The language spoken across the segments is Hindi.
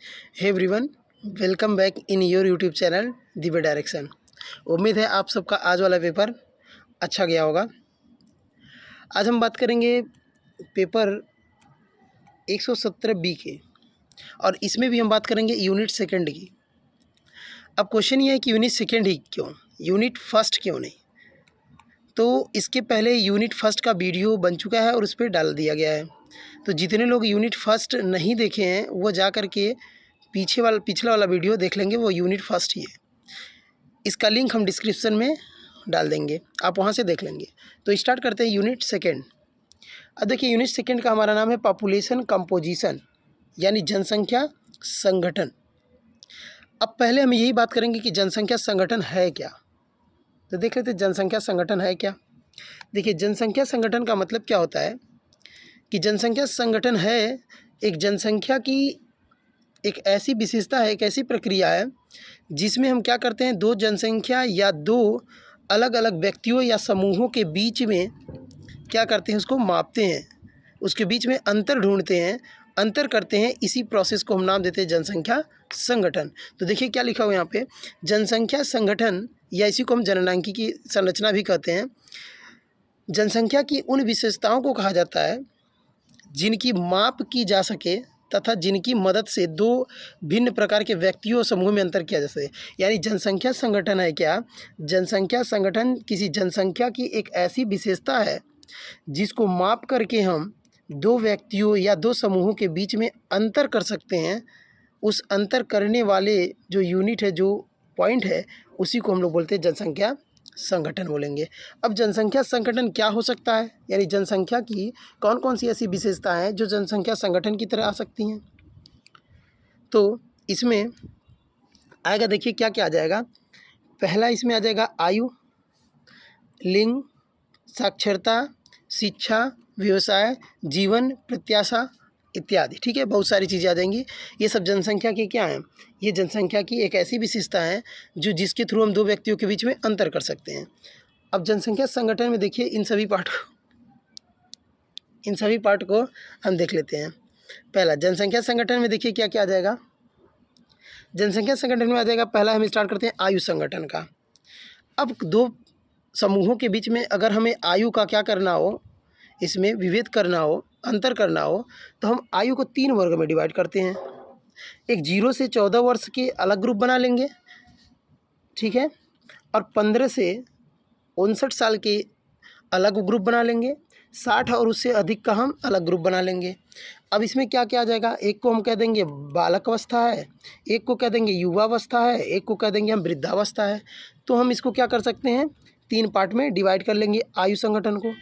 Hey everyone, welcome back in your YouTube channel Divya Direction. उम्मीद है आप सबका आज वाला पेपर अच्छा गया होगा। आज हम बात करेंगे पेपर 117 बी के, और इसमें भी हम बात करेंगे यूनिट सेकंड की। अब क्वेश्चन ये है कि यूनिट सेकंड ही क्यों, यूनिट फर्स्ट क्यों नहीं? तो इसके पहले यूनिट फर्स्ट का वीडियो बन चुका है और उस पर डाल दिया गया है। तो जितने लोग यूनिट फर्स्ट नहीं देखे हैं वो जा कर के पिछला वाला वीडियो देख लेंगे, वो यूनिट फर्स्ट ही है। इसका लिंक हम डिस्क्रिप्शन में डाल देंगे, आप वहाँ से देख लेंगे। तो स्टार्ट करते हैं यूनिट सेकंड। अब देखिए, यूनिट सेकंड का हमारा नाम है पॉपुलेशन कंपोजिशन, यानी जनसंख्या संगठन। अब पहले हम यही बात करेंगे कि जनसंख्या संगठन है क्या। तो देख लेते हैं जनसंख्या संगठन है क्या। देखिए, जनसंख्या संगठन का मतलब क्या होता है कि जनसंख्या संगठन है एक जनसंख्या की एक ऐसी विशेषता है, एक ऐसी प्रक्रिया है जिसमें हम क्या करते हैं, दो जनसंख्या या दो अलग अलग व्यक्तियों या समूहों के बीच में क्या करते हैं, उसको मापते हैं, उसके बीच में अंतर ढूंढते हैं, अंतर करते हैं। इसी प्रोसेस को हम नाम देते हैं जनसंख्या संगठन। तो देखिए क्या लिखा हुआ है यहाँ पे, जनसंख्या संगठन, या इसी को हम जननांकी की संरचना भी कहते हैं। जनसंख्या की उन विशेषताओं को कहा जाता है जिनकी माप की जा सके तथा जिनकी मदद से दो भिन्न प्रकार के व्यक्तियों और समूह में अंतर किया जा सके। यानी जनसंख्या संगठन है क्या, जनसंख्या संगठन किसी जनसंख्या की एक ऐसी विशेषता है जिसको माप करके हम दो व्यक्तियों या दो समूहों के बीच में अंतर कर सकते हैं। उस अंतर करने वाले जो यूनिट है, जो पॉइंट है, उसी को हम लोग बोलते हैं जनसंख्या संगठन बोलेंगे। अब जनसंख्या संगठन क्या हो सकता है, यानी जनसंख्या की कौन कौन सी ऐसी विशेषताएं हैं जो जनसंख्या संगठन की तरह आ सकती हैं। तो इसमें आएगा, देखिए क्या क्या आ जाएगा। पहला इसमें आ जाएगा आयु, लिंग, साक्षरता, शिक्षा, व्यवसाय, जीवन प्रत्याशा इत्यादि। ठीक है, बहुत सारी चीज़ें आ जाएंगी। ये सब जनसंख्या की क्या हैं, ये जनसंख्या की एक ऐसी विशेषता है जो जिसके थ्रू हम दो व्यक्तियों के बीच में अंतर कर सकते हैं। अब जनसंख्या संगठन में देखिए इन सभी पार्ट को हम देख लेते हैं। पहला, जनसंख्या संगठन में देखिए क्या क्या आ जाएगा। जनसंख्या संगठन में आ जाएगा, पहला हम स्टार्ट करते हैं आयु संगठन का। अब दो समूहों के बीच में अगर हमें आयु का क्या करना हो, इसमें विभेद करना हो, अंतर करना हो, तो हम आयु को 3 वर्ग में डिवाइड करते हैं। एक 0 से 14 वर्ष के अलग ग्रुप बना लेंगे, ठीक है, और 15 से 59 साल के अलग ग्रुप बना लेंगे, 60 और उससे अधिक का हम अलग ग्रुप बना लेंगे। अब इसमें क्या क्या आ जाएगा, एक को हम कह देंगे बालक अवस्था है, एक को कह देंगे युवावस्था है, एक को कह देंगे हम वृद्धावस्था है। तो हम इसको क्या कर सकते हैं, 3 पार्ट में डिवाइड कर लेंगे आयु संगठन को।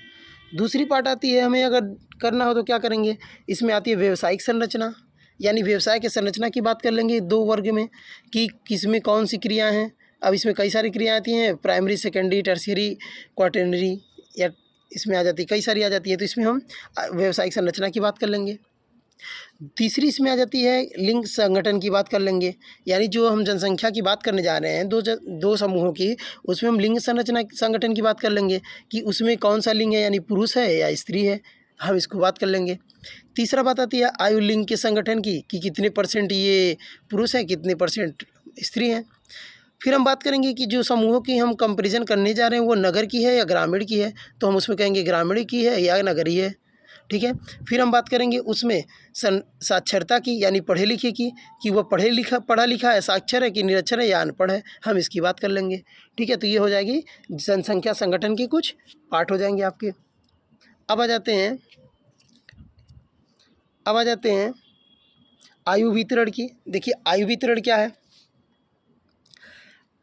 दूसरी पार्ट आती है, हमें अगर करना हो तो क्या करेंगे, इसमें आती है व्यावसायिक संरचना, यानी व्यवसाय के संरचना की बात कर लेंगे 2 वर्ग में कि किसमें कौन सी क्रियाएं हैं। अब इसमें कई सारी क्रियाएं आती हैं, प्राइमरी, सेकेंडरी, टर्शियरी, क्वाटरनरी, या इसमें आ जाती है, कई सारी आ जाती है। तो इसमें हम व्यावसायिक संरचना की बात कर लेंगे। तीसरी इसमें आ जाती है लिंग संगठन की बात कर लेंगे, यानी जो हम जनसंख्या की बात करने जा रहे हैं दो समूहों की, उसमें हम लिंग संरचना संगठन की बात कर लेंगे कि उसमें कौन सा लिंग है, यानी पुरुष है या स्त्री है, हम इसको बात कर लेंगे। तीसरा बात आती है आयु लिंग के संगठन की कि कितने % ये पुरुष हैं, कितने % स्त्री हैं। फिर हम बात करेंगे कि जो समूहों की हम कंपैरिजन करने जा रहे हैं वो नगर की है या ग्रामीण की है, तो हम उसमें कहेंगे ग्रामीण की है या नगरीय है, ठीक है। फिर हम बात करेंगे उसमें साक्षरता की, यानी पढ़े लिखे की, कि वह पढ़ा लिखा है, साक्षर है कि निरक्षर है या अनपढ़ है, हम इसकी बात कर लेंगे, ठीक है। तो ये हो जाएगी जनसंख्या संगठन के कुछ पार्ट हो जाएंगे आपके। अब आ जाते हैं आयु वितरण की। देखिए आयु वितरण क्या है,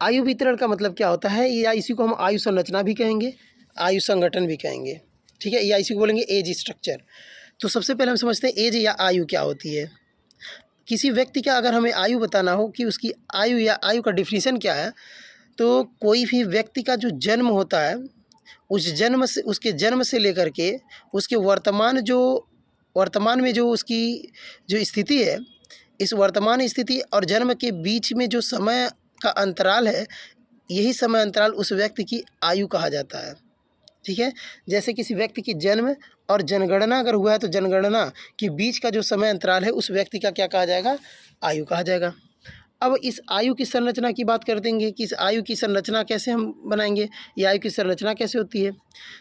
आयु वितरण का मतलब क्या होता है, या इसी को हम आयु संरचना भी कहेंगे, आयु संगठन भी कहेंगे, ठीक है, या इसी को बोलेंगे एज स्ट्रक्चर। तो सबसे पहले हम समझते हैं एज या आयु क्या होती है। किसी व्यक्ति का अगर हमें आयु बताना हो कि उसकी आयु या आयु का डिफिनीशन क्या है, तो कोई भी व्यक्ति का जो जन्म होता है, उसके जन्म से लेकर के उसके वर्तमान में जो उसकी जो स्थिति है, इस वर्तमान स्थिति और जन्म के बीच में जो समय का अंतराल है, यही समय अंतराल उस व्यक्ति की आयु कहा जाता है, ठीक है। जैसे किसी व्यक्ति की जन्म और जनगणना अगर हुआ है तो जनगणना के बीच का जो समय अंतराल है उस व्यक्ति का क्या कहा जाएगा, आयु कहा जाएगा। अब इस आयु की संरचना की बात कर देंगे कि इस आयु की संरचना कैसे हम बनाएंगे, ये आयु की संरचना कैसे होती है।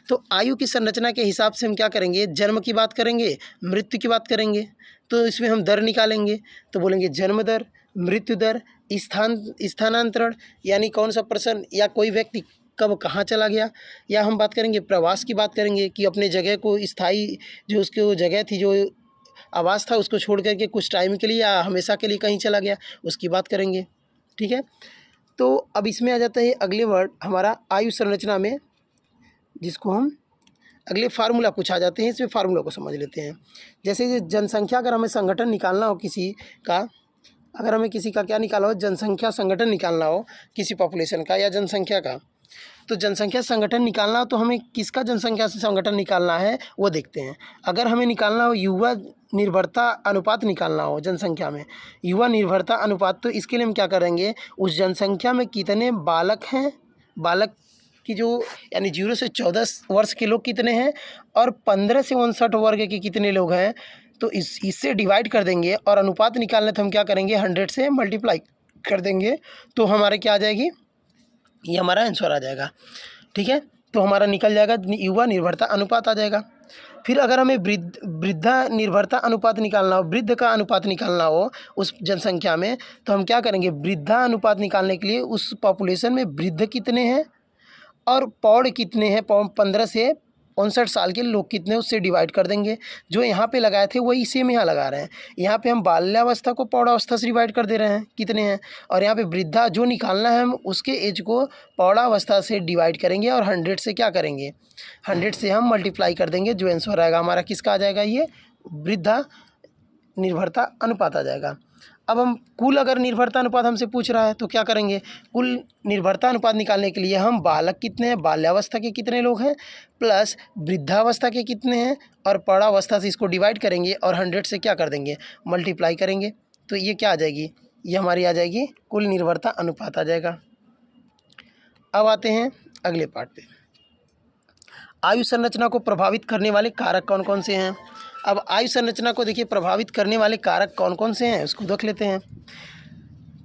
तो आयु की संरचना के हिसाब से हम क्या करेंगे, जन्म की बात करेंगे, मृत्यु की बात करेंगे। तो इसमें हम दर निकालेंगे, तो बोलेंगे जन्म दर, मृत्यु दर, स्थानांतरण यानी कौन सा पर्सन या कोई व्यक्ति कब कहाँ चला गया, या हम बात करेंगे प्रवास की बात करेंगे कि अपने जगह को स्थायी जो उसकी वो जगह थी, जो आवास था, उसको छोड़ करके कुछ टाइम के लिए या हमेशा के लिए कहीं चला गया, उसकी बात करेंगे। ठीक है। तो अब इसमें आ जाता है अगले वर्ड हमारा आयु संरचना में, जिसको हम अगले फार्मूला कुछ आ जाते हैं, इसमें फार्मूला को समझ लेते हैं। जैसे ये जनसंख्या, अगर हमें संगठन निकालना हो किसी का, अगर हमें किसी का क्या निकालना हो, जनसंख्या संगठन निकालना हो किसी पॉपुलेशन का या जनसंख्या का, तो जनसंख्या संगठन निकालना हो तो हमें किसका जनसंख्या से संगठन निकालना है वो देखते हैं। अगर हमें निकालना हो युवा निर्भरता अनुपात निकालना हो जनसंख्या में, युवा निर्भरता अनुपात, तो इसके लिए हम क्या करेंगे, उस जनसंख्या में कितने बालक हैं, बालक की जो यानी 0 से 14 वर्ष के लोग कितने हैं, और 15 से 59 वर्ग के कितने लोग हैं, तो इससे डिवाइड कर देंगे। और अनुपात निकालने तो हम क्या करेंगे, 100 से मल्टीप्लाई कर देंगे, तो हमारे क्या आ जाएगी, ये हमारा आंसर आ जाएगा। ठीक है। तो हमारा निकल जाएगा युवा निर्भरता अनुपात आ जाएगा। फिर अगर हमें वृद्धा निर्भरता अनुपात निकालना हो, वृद्ध का अनुपात निकालना हो उस जनसंख्या में, तो हम क्या करेंगे, वृद्धा अनुपात निकालने के लिए उस पॉपुलेशन में वृद्ध कितने हैं और पौड़ कितने हैं, 15 से 59 साल के लोग कितने, उससे डिवाइड कर देंगे। जो यहाँ पे लगाए थे वही सेम यहाँ लगा रहे हैं। यहाँ पे हम बाल्यावस्था को पौढ़ावस्था से डिवाइड कर दे रहे हैं कितने हैं, और यहाँ पे वृद्धा जो निकालना है हम उसके एज को पौढ़ावस्था से डिवाइड करेंगे और 100 से क्या करेंगे, 100 से हम मल्टीप्लाई कर देंगे। जो आंसर आएगा हमारा किसका आ जाएगा, ये वृद्धा निर्भरता अनुपात आ जाएगा। अब हम कुल अगर निर्भरता अनुपात हमसे पूछ रहा है तो क्या करेंगे, कुल निर्भरता अनुपात निकालने के लिए हम बालक कितने हैं, बाल्यावस्था के कितने लोग हैं, प्लस वृद्धावस्था के कितने हैं, और पौढ़ावस्था से इसको डिवाइड करेंगे और 100 से क्या कर देंगे, मल्टीप्लाई करेंगे। तो ये क्या आ जाएगी, ये हमारी आ जाएगी कुल निर्भरता अनुपात आ जाएगा। अब आते हैं अगले पार्ट पे, आयु संरचना को प्रभावित करने वाले कारक कौन कौन से हैं। अब आयु संरचना को देखिए प्रभावित करने वाले कारक कौन कौन से हैं उसको देख लेते हैं।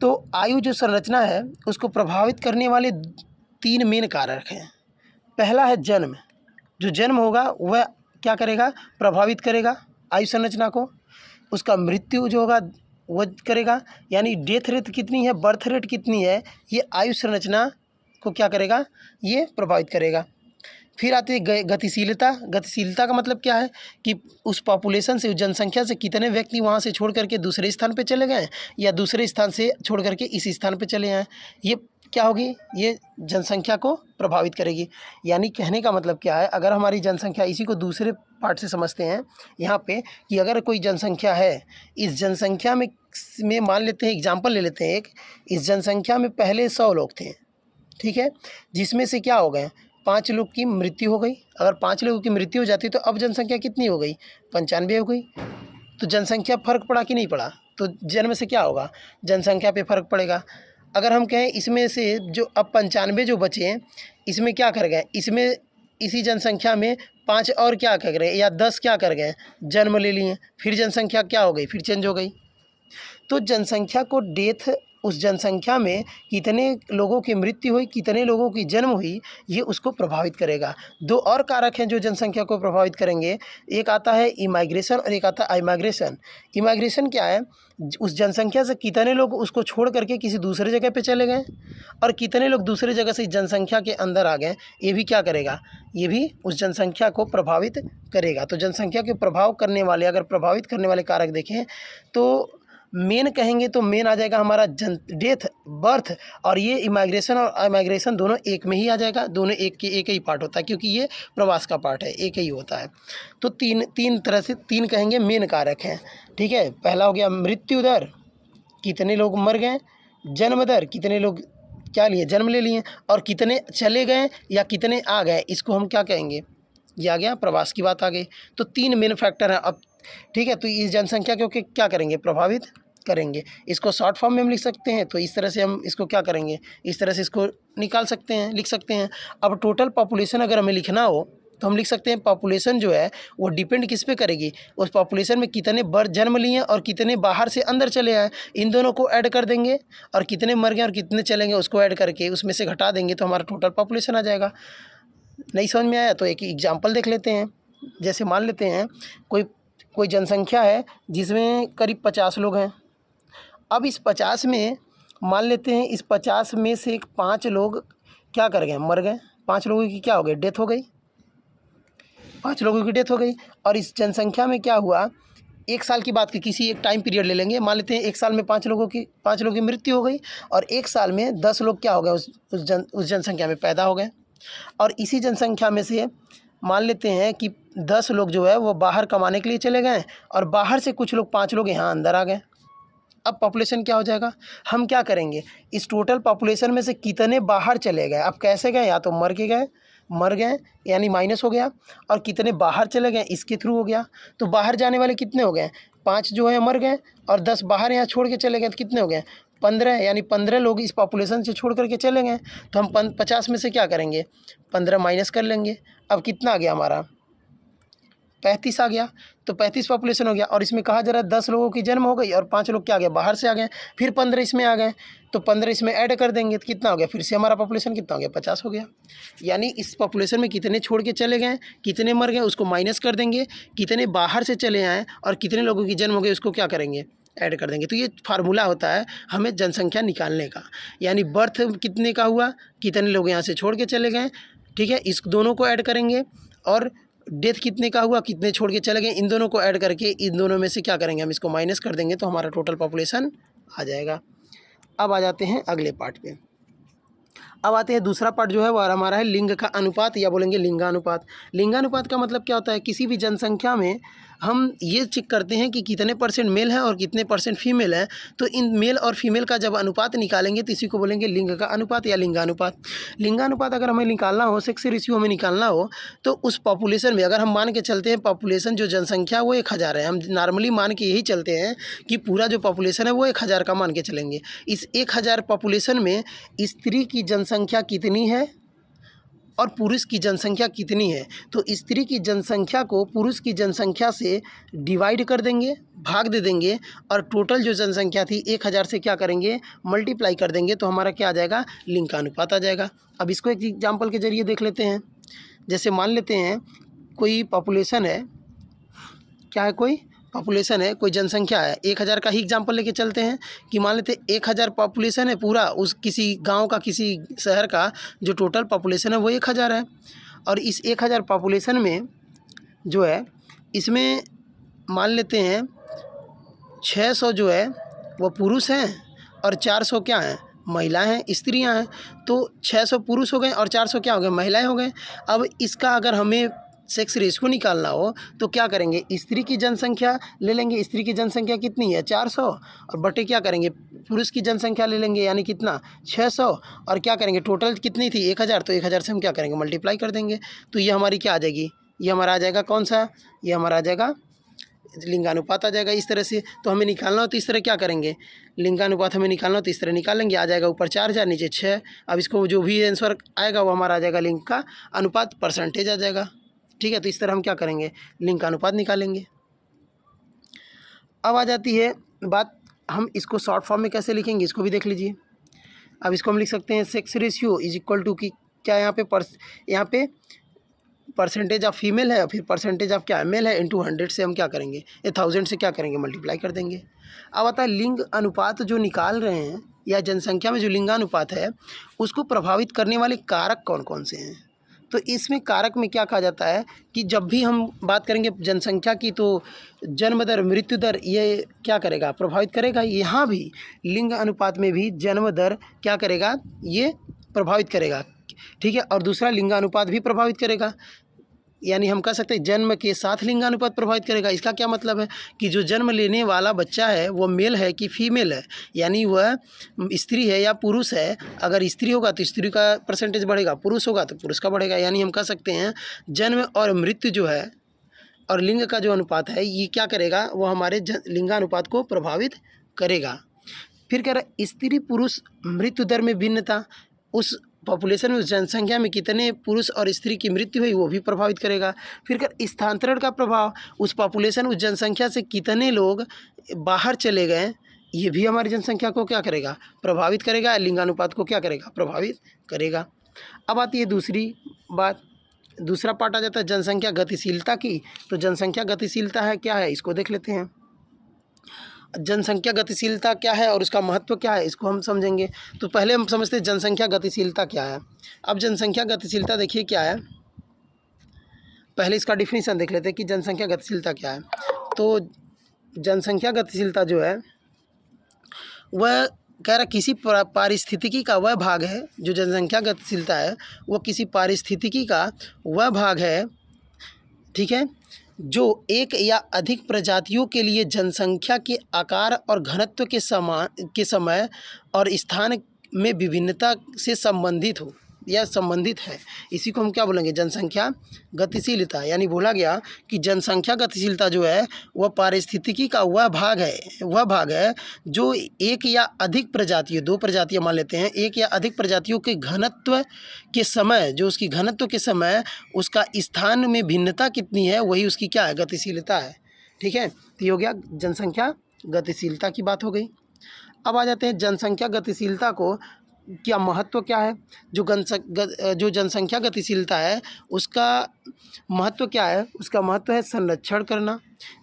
तो आयु जो संरचना है उसको प्रभावित करने वाले 3 मेन कारक हैं। पहला है जन्म, जो जन्म होगा वह क्या करेगा, प्रभावित करेगा आयु संरचना को। उसका मृत्यु जो होगा वह करेगा, यानी डेथ रेट कितनी है, बर्थ रेट कितनी है, ये आयु संरचना को क्या करेगा, ये प्रभावित करेगा। फिर आती है गतिशीलता। गतिशीलता का मतलब क्या है कि उस पॉपुलेशन से, उस जनसंख्या से कितने व्यक्ति वहाँ से छोड़ करके दूसरे स्थान पे चले गए या दूसरे स्थान से छोड़ करके इस स्थान पे चले आए, ये क्या होगी, ये जनसंख्या को प्रभावित करेगी। यानी कहने का मतलब क्या है, अगर हमारी जनसंख्या, इसी को दूसरे पार्ट से समझते हैं यहाँ पे, कि अगर कोई जनसंख्या है, इस जनसंख्या में मान लेते हैं, एग्जाम्पल ले लेते हैं एक, इस जनसंख्या में पहले 100 लोग थे, ठीक है, जिसमें से क्या हो गए, 5 लोग की मृत्यु हो गई। अगर 5 लोगों की मृत्यु हो जाती तो अब जनसंख्या कितनी हो गई, 95 हो गई। तो जनसंख्या फ़र्क पड़ा कि नहीं पड़ा, तो जन्म से क्या होगा, जनसंख्या पे फ़र्क पड़ेगा। अगर हम कहें इसमें से जो अब 95 जो बचे हैं, इसमें क्या कर गए, इसमें इसी जनसंख्या में 5 और क्या कर गए या 10 क्या कर गए, जन्म ले लिए, फिर जनसंख्या क्या हो गई, फिर चेंज हो गई। तो जनसंख्या को डेथ, उस जनसंख्या में कितने लोगों की मृत्यु हुई, कितने लोगों की जन्म हुई, ये उसको प्रभावित करेगा। 2 और कारक हैं जो जनसंख्या को प्रभावित करेंगे, एक आता है इमाइग्रेशन और एक आता है आइमाइग्रेशन। इमाइग्रेशन क्या है, उस जनसंख्या से कितने लोग उसको छोड़ करके किसी दूसरे जगह पे चले गए और कितने लोग दूसरे जगह से जनसंख्या के अंदर आ गए, ये भी क्या करेगा, ये भी उस जनसंख्या को प्रभावित करेगा। तो जनसंख्या के प्रभाव करने वाले, अगर प्रभावित करने वाले कारक देखें तो मेन कहेंगे तो मेन आ जाएगा हमारा डेथ, बर्थ, और ये इमाइग्रेशन और आइमाइग्रेशन दोनों एक में ही आ जाएगा। दोनों एक ही पार्ट होता है, क्योंकि ये प्रवास का पार्ट है, एक ही होता है। तो तीन तरह से 3 कहेंगे मेन कारक हैं, ठीक है। पहला हो गया मृत्यु दर, कितने लोग मर गए, जन्म दर, कितने लोग क्या लिए, जन्म ले लिए, और कितने चले गए या कितने आ गए, इसको हम क्या कहेंगे, ये आ गया प्रवास की बात आ गई। तो 3 मेन फैक्टर हैं अब, ठीक है। तो इस जनसंख्या को क्या करेंगे, प्रभावित करेंगे। इसको शॉर्ट फॉर्म में हम लिख सकते हैं, तो इस तरह से हम इसको क्या करेंगे, इस तरह से इसको निकाल सकते हैं, लिख सकते हैं। अब टोटल पॉपुलेशन अगर हमें लिखना हो तो हम लिख सकते हैं पॉपुलेशन जो है वो डिपेंड किस पे करेगी, उस पॉपुलेशन में कितने बर्थ जन्म लिए और कितने बाहर से अंदर चले आए, इन दोनों को ऐड कर देंगे और कितने मर गए और कितने चलेंगे उसको ऐड करके उसमें से घटा देंगे तो हमारा टोटल पॉपुलेशन आ जाएगा। नहीं समझ में आया तो एक एग्जाम्पल देख लेते हैं। जैसे मान लेते हैं कोई जनसंख्या है जिसमें करीब 50 लोग हैं। अब इस 50 में मान लेते हैं इस 50 में से 5 लोग क्या कर गए, मर गए। 5 लोगों की क्या हो गई, डेथ हो गई। 5 लोगों की डेथ हो गई और इस जनसंख्या में क्या हुआ, 1 साल की बात की, किसी एक टाइम पीरियड ले लेंगे, मान लेते हैं 1 साल में 5 लोगों की मृत्यु हो गई और 1 साल में 10 लोग क्या हो गए उस जनसंख्या में पैदा हो गए। और इसी जनसंख्या में से मान लेते हैं कि 10 लोग जो है वो बाहर कमाने के लिए चले गए और बाहर से कुछ लोग 5 लोग यहाँ अंदर आ गए। अब पॉपुलेशन क्या हो जाएगा, हम क्या करेंगे, इस टोटल पॉपुलेशन में से कितने बाहर चले गए, अब कैसे गए, या तो मर गए यानी माइनस हो गया, और कितने बाहर चले गए इसके थ्रू हो गया। तो बाहर जाने वाले कितने हो गए, 5 जो है मर गए और 10 बाहर यहाँ छोड़ के चले गए, तो कितने हो गए 15, यानी 15 लोग इस पॉपुलेशन से छोड़ करके चले गए। तो हम 50 में से क्या करेंगे, 15 माइनस कर लेंगे। अब कितना आ गया हमारा, 35 आ गया। तो 35 पॉपुलेशन हो गया और इसमें कहा जा रहा है 10 लोगों की जन्म हो गई और 5 लोग क्या आ गए, बाहर से आ गए। फिर 15 इसमें आ गए तो 15 इसमें ऐड कर देंगे तो कितना हो गया, फिर से हमारा पॉपुलेशन कितना हो गया, 50 हो गया। यानी इस पॉपुलेशन में कितने छोड़ के चले गए, कितने मर गए उसको माइनस कर देंगे, कितने बाहर से चले आए और कितने लोगों की जन्म हो गई उसको क्या करेंगे, ऐड कर देंगे। तो ये फार्मूला होता है हमें जनसंख्या निकालने का, यानी बर्थ कितने का हुआ, कितने लोग यहाँ से छोड़ के चले गए, ठीक है, इस दोनों को ऐड करेंगे, और डेथ कितने का हुआ, कितने छोड़ के चले गए, इन दोनों को ऐड करके इन दोनों में से क्या करेंगे, हम इसको माइनस कर देंगे तो हमारा टोटल पॉपुलेशन आ जाएगा। अब आ जाते हैं अगले पार्ट पे। अब आते हैं दूसरा पार्ट जो है वो हमारा है लिंग का अनुपात, या बोलेंगे लिंगानुपात। लिंगानुपात का मतलब क्या होता है, किसी भी जनसंख्या में हम ये चेक करते हैं कि कितने परसेंट मेल है और कितने परसेंट फीमेल है। तो इन मेल और फीमेल का जब अनुपात निकालेंगे तो इसी को बोलेंगे लिंग का अनुपात या लिंगानुपात। लिंगानुपात अगर हमें निकालना हो, सेक्स रेशियो हमें निकालना हो, तो उस पॉपुलेशन में अगर हम मान के चलते हैं पॉपुलेशन जो जनसंख्या वो 1000 है, हम नॉर्मली मान के यही चलते हैं कि पूरा जो पॉपुलेशन है वो 1000 का मान के चलेंगे। इस 1000 पॉपुलेशन में स्त्री की जनसंख्या कितनी है और पुरुष की जनसंख्या कितनी है, तो स्त्री की जनसंख्या को पुरुष की जनसंख्या से डिवाइड कर देंगे, भाग दे देंगे, और टोटल जो जनसंख्या थी 1000 से क्या करेंगे, मल्टीप्लाई कर देंगे, तो हमारा क्या आ जाएगा, लिंग का अनुपात आ जाएगा। अब इसको एक एग्जाम्पल के जरिए देख लेते हैं। जैसे मान लेते हैं कोई पॉपुलेशन है, क्या है, कोई पॉपुलेशन है, कोई जनसंख्या है, 1000 का ही एग्जांपल लेके चलते हैं कि मान लेते हैं 1000 पॉपुलेशन है पूरा, उस किसी गांव का, किसी शहर का जो टोटल पॉपुलेशन है वो 1000 है। और इस 1000 पॉपुलेशन में जो है इसमें मान लेते हैं 600 जो है वो पुरुष हैं और 400 क्या हैं, महिलाएं हैं, स्त्रियां हैं। तो 600 पुरुष हो गए और 400 क्या हो गए, महिलाएं हो गए। अब इसका अगर हमें सेक्स रेशियो निकालना हो तो क्या करेंगे, स्त्री की जनसंख्या ले लेंगे, स्त्री की जनसंख्या कितनी है 400, और बटे क्या करेंगे, पुरुष की जनसंख्या ले लेंगे, यानी कितना 600, और क्या करेंगे, टोटल कितनी थी 1000, तो 1000 से हम क्या करेंगे, मल्टीप्लाई कर देंगे। तो ये हमारी क्या आ जाएगी, ये हमारा आ जाएगा कौन सा, ये हमारा आ जाएगा लिंगानुपात आ जाएगा इस तरह से। तो हमें निकालना हो तो इस तरह क्या करेंगे, लिंगानुपात हमें निकालना हो तो इस तरह निकालेंगे, आ जाएगा ऊपर 4000 नीचे 6। अब इसको जो भी आंसर आएगा वो हमारा आ जाएगा लिंग का अनुपात, परसेंटेज आ जाएगा, ठीक है। तो इस तरह हम क्या करेंगे, लिंग का अनुपात निकालेंगे। अब आ जाती है बात, हम इसको शॉर्ट फॉर्म में कैसे लिखेंगे, इसको भी देख लीजिए। अब इसको हम लिख सकते हैं sex ratio is equal to की क्या, यहाँ पे परसेंटेज ऑफ फीमेल है, फिर परसेंटेज ऑफ क्या है, मेल है, इंटू 100 से हम क्या करेंगे, 1000 से क्या करेंगे, मल्टीप्लाई कर देंगे। अब आता है लिंग अनुपात जो निकाल रहे हैं, या जनसंख्या में जो लिंगानुपात है उसको प्रभावित करने वाले कारक कौन कौन से हैं। तो इसमें कारक में क्या कहा जाता है कि जब भी हम बात करेंगे जनसंख्या की तो जन्म दर, मृत्यु दर, ये क्या करेगा, प्रभावित करेगा। यहाँ भी लिंग अनुपात में भी जन्म दर क्या करेगा, ये प्रभावित करेगा, ठीक है। और दूसरा लिंगानुपात भी प्रभावित करेगा, यानी हम कह सकते हैं जन्म के साथ लिंगानुपात प्रभावित करेगा। इसका क्या मतलब है कि जो जन्म लेने वाला बच्चा है वो मेल है कि फीमेल है, यानी वह स्त्री है या पुरुष है। अगर स्त्री होगा तो स्त्री का परसेंटेज बढ़ेगा, पुरुष होगा तो पुरुष का बढ़ेगा। यानी हम कह सकते हैं जन्म और मृत्यु जो है और लिंग का जो अनुपात है ये क्या करेगा, वो हमारे लिंगानुपात को प्रभावित करेगा। फिर कह रहा है स्त्री पुरुष मृत्यु दर में भिन्नता, उस पॉपुलेशन में, उस जनसंख्या में कितने पुरुष और स्त्री की मृत्यु हुई वो भी प्रभावित करेगा। फिर स्थानांतरण का प्रभाव, उस पॉपुलेशन, उस जनसंख्या से कितने लोग बाहर चले गए, ये भी हमारी जनसंख्या को क्या करेगा, प्रभावित करेगा। लिंगानुपात को क्या करेगा, प्रभावित करेगा। अब आती है दूसरी बात, दूसरा पार्ट आ जाता है जनसंख्या गतिशीलता की। तो जनसंख्या गतिशीलता है क्या है, इसको देख लेते हैं। जनसंख्या गतिशीलता क्या है और उसका महत्व क्या है, इसको हम समझेंगे। तो पहले हम समझते हैं जनसंख्या गतिशीलता क्या है। अब जनसंख्या गतिशीलता देखिए क्या है, पहले इसका डिफिनीशन देख लेते हैं कि जनसंख्या गतिशीलता क्या है। तो जनसंख्या गतिशीलता जो है वह कह रहा किसी पारिस्थितिकी का वह भाग है, जो जनसंख्या गतिशीलता है वो किसी पारिस्थितिकी का वह भाग है, ठीक है, जो एक या अधिक प्रजातियों के लिए जनसंख्या के आकार और घनत्व के समय और स्थान में विभिन्नता से संबंधित हो या संबंधित है। इसी को हम क्या बोलेंगे, जनसंख्या गतिशीलता। यानी बोला गया कि जनसंख्या गतिशीलता जो है वह पारिस्थितिकी का वह भाग है जो एक या अधिक प्रजातियों, दो प्रजातियां मान लेते हैं, एक या अधिक प्रजातियों के घनत्व के समय, जो उसकी घनत्व के समय उसका स्थान में भिन्नता कितनी है, वही उसकी क्या है, गतिशीलता है। ठीक है, तो ये हो गया जनसंख्या गतिशीलता की बात हो गई। अब आ जाते हैं जनसंख्या गतिशीलता को क्या महत्व क्या है। जो जनसंख्या गतिशीलता है उसका महत्व क्या है, उसका महत्व है संरक्षण करना,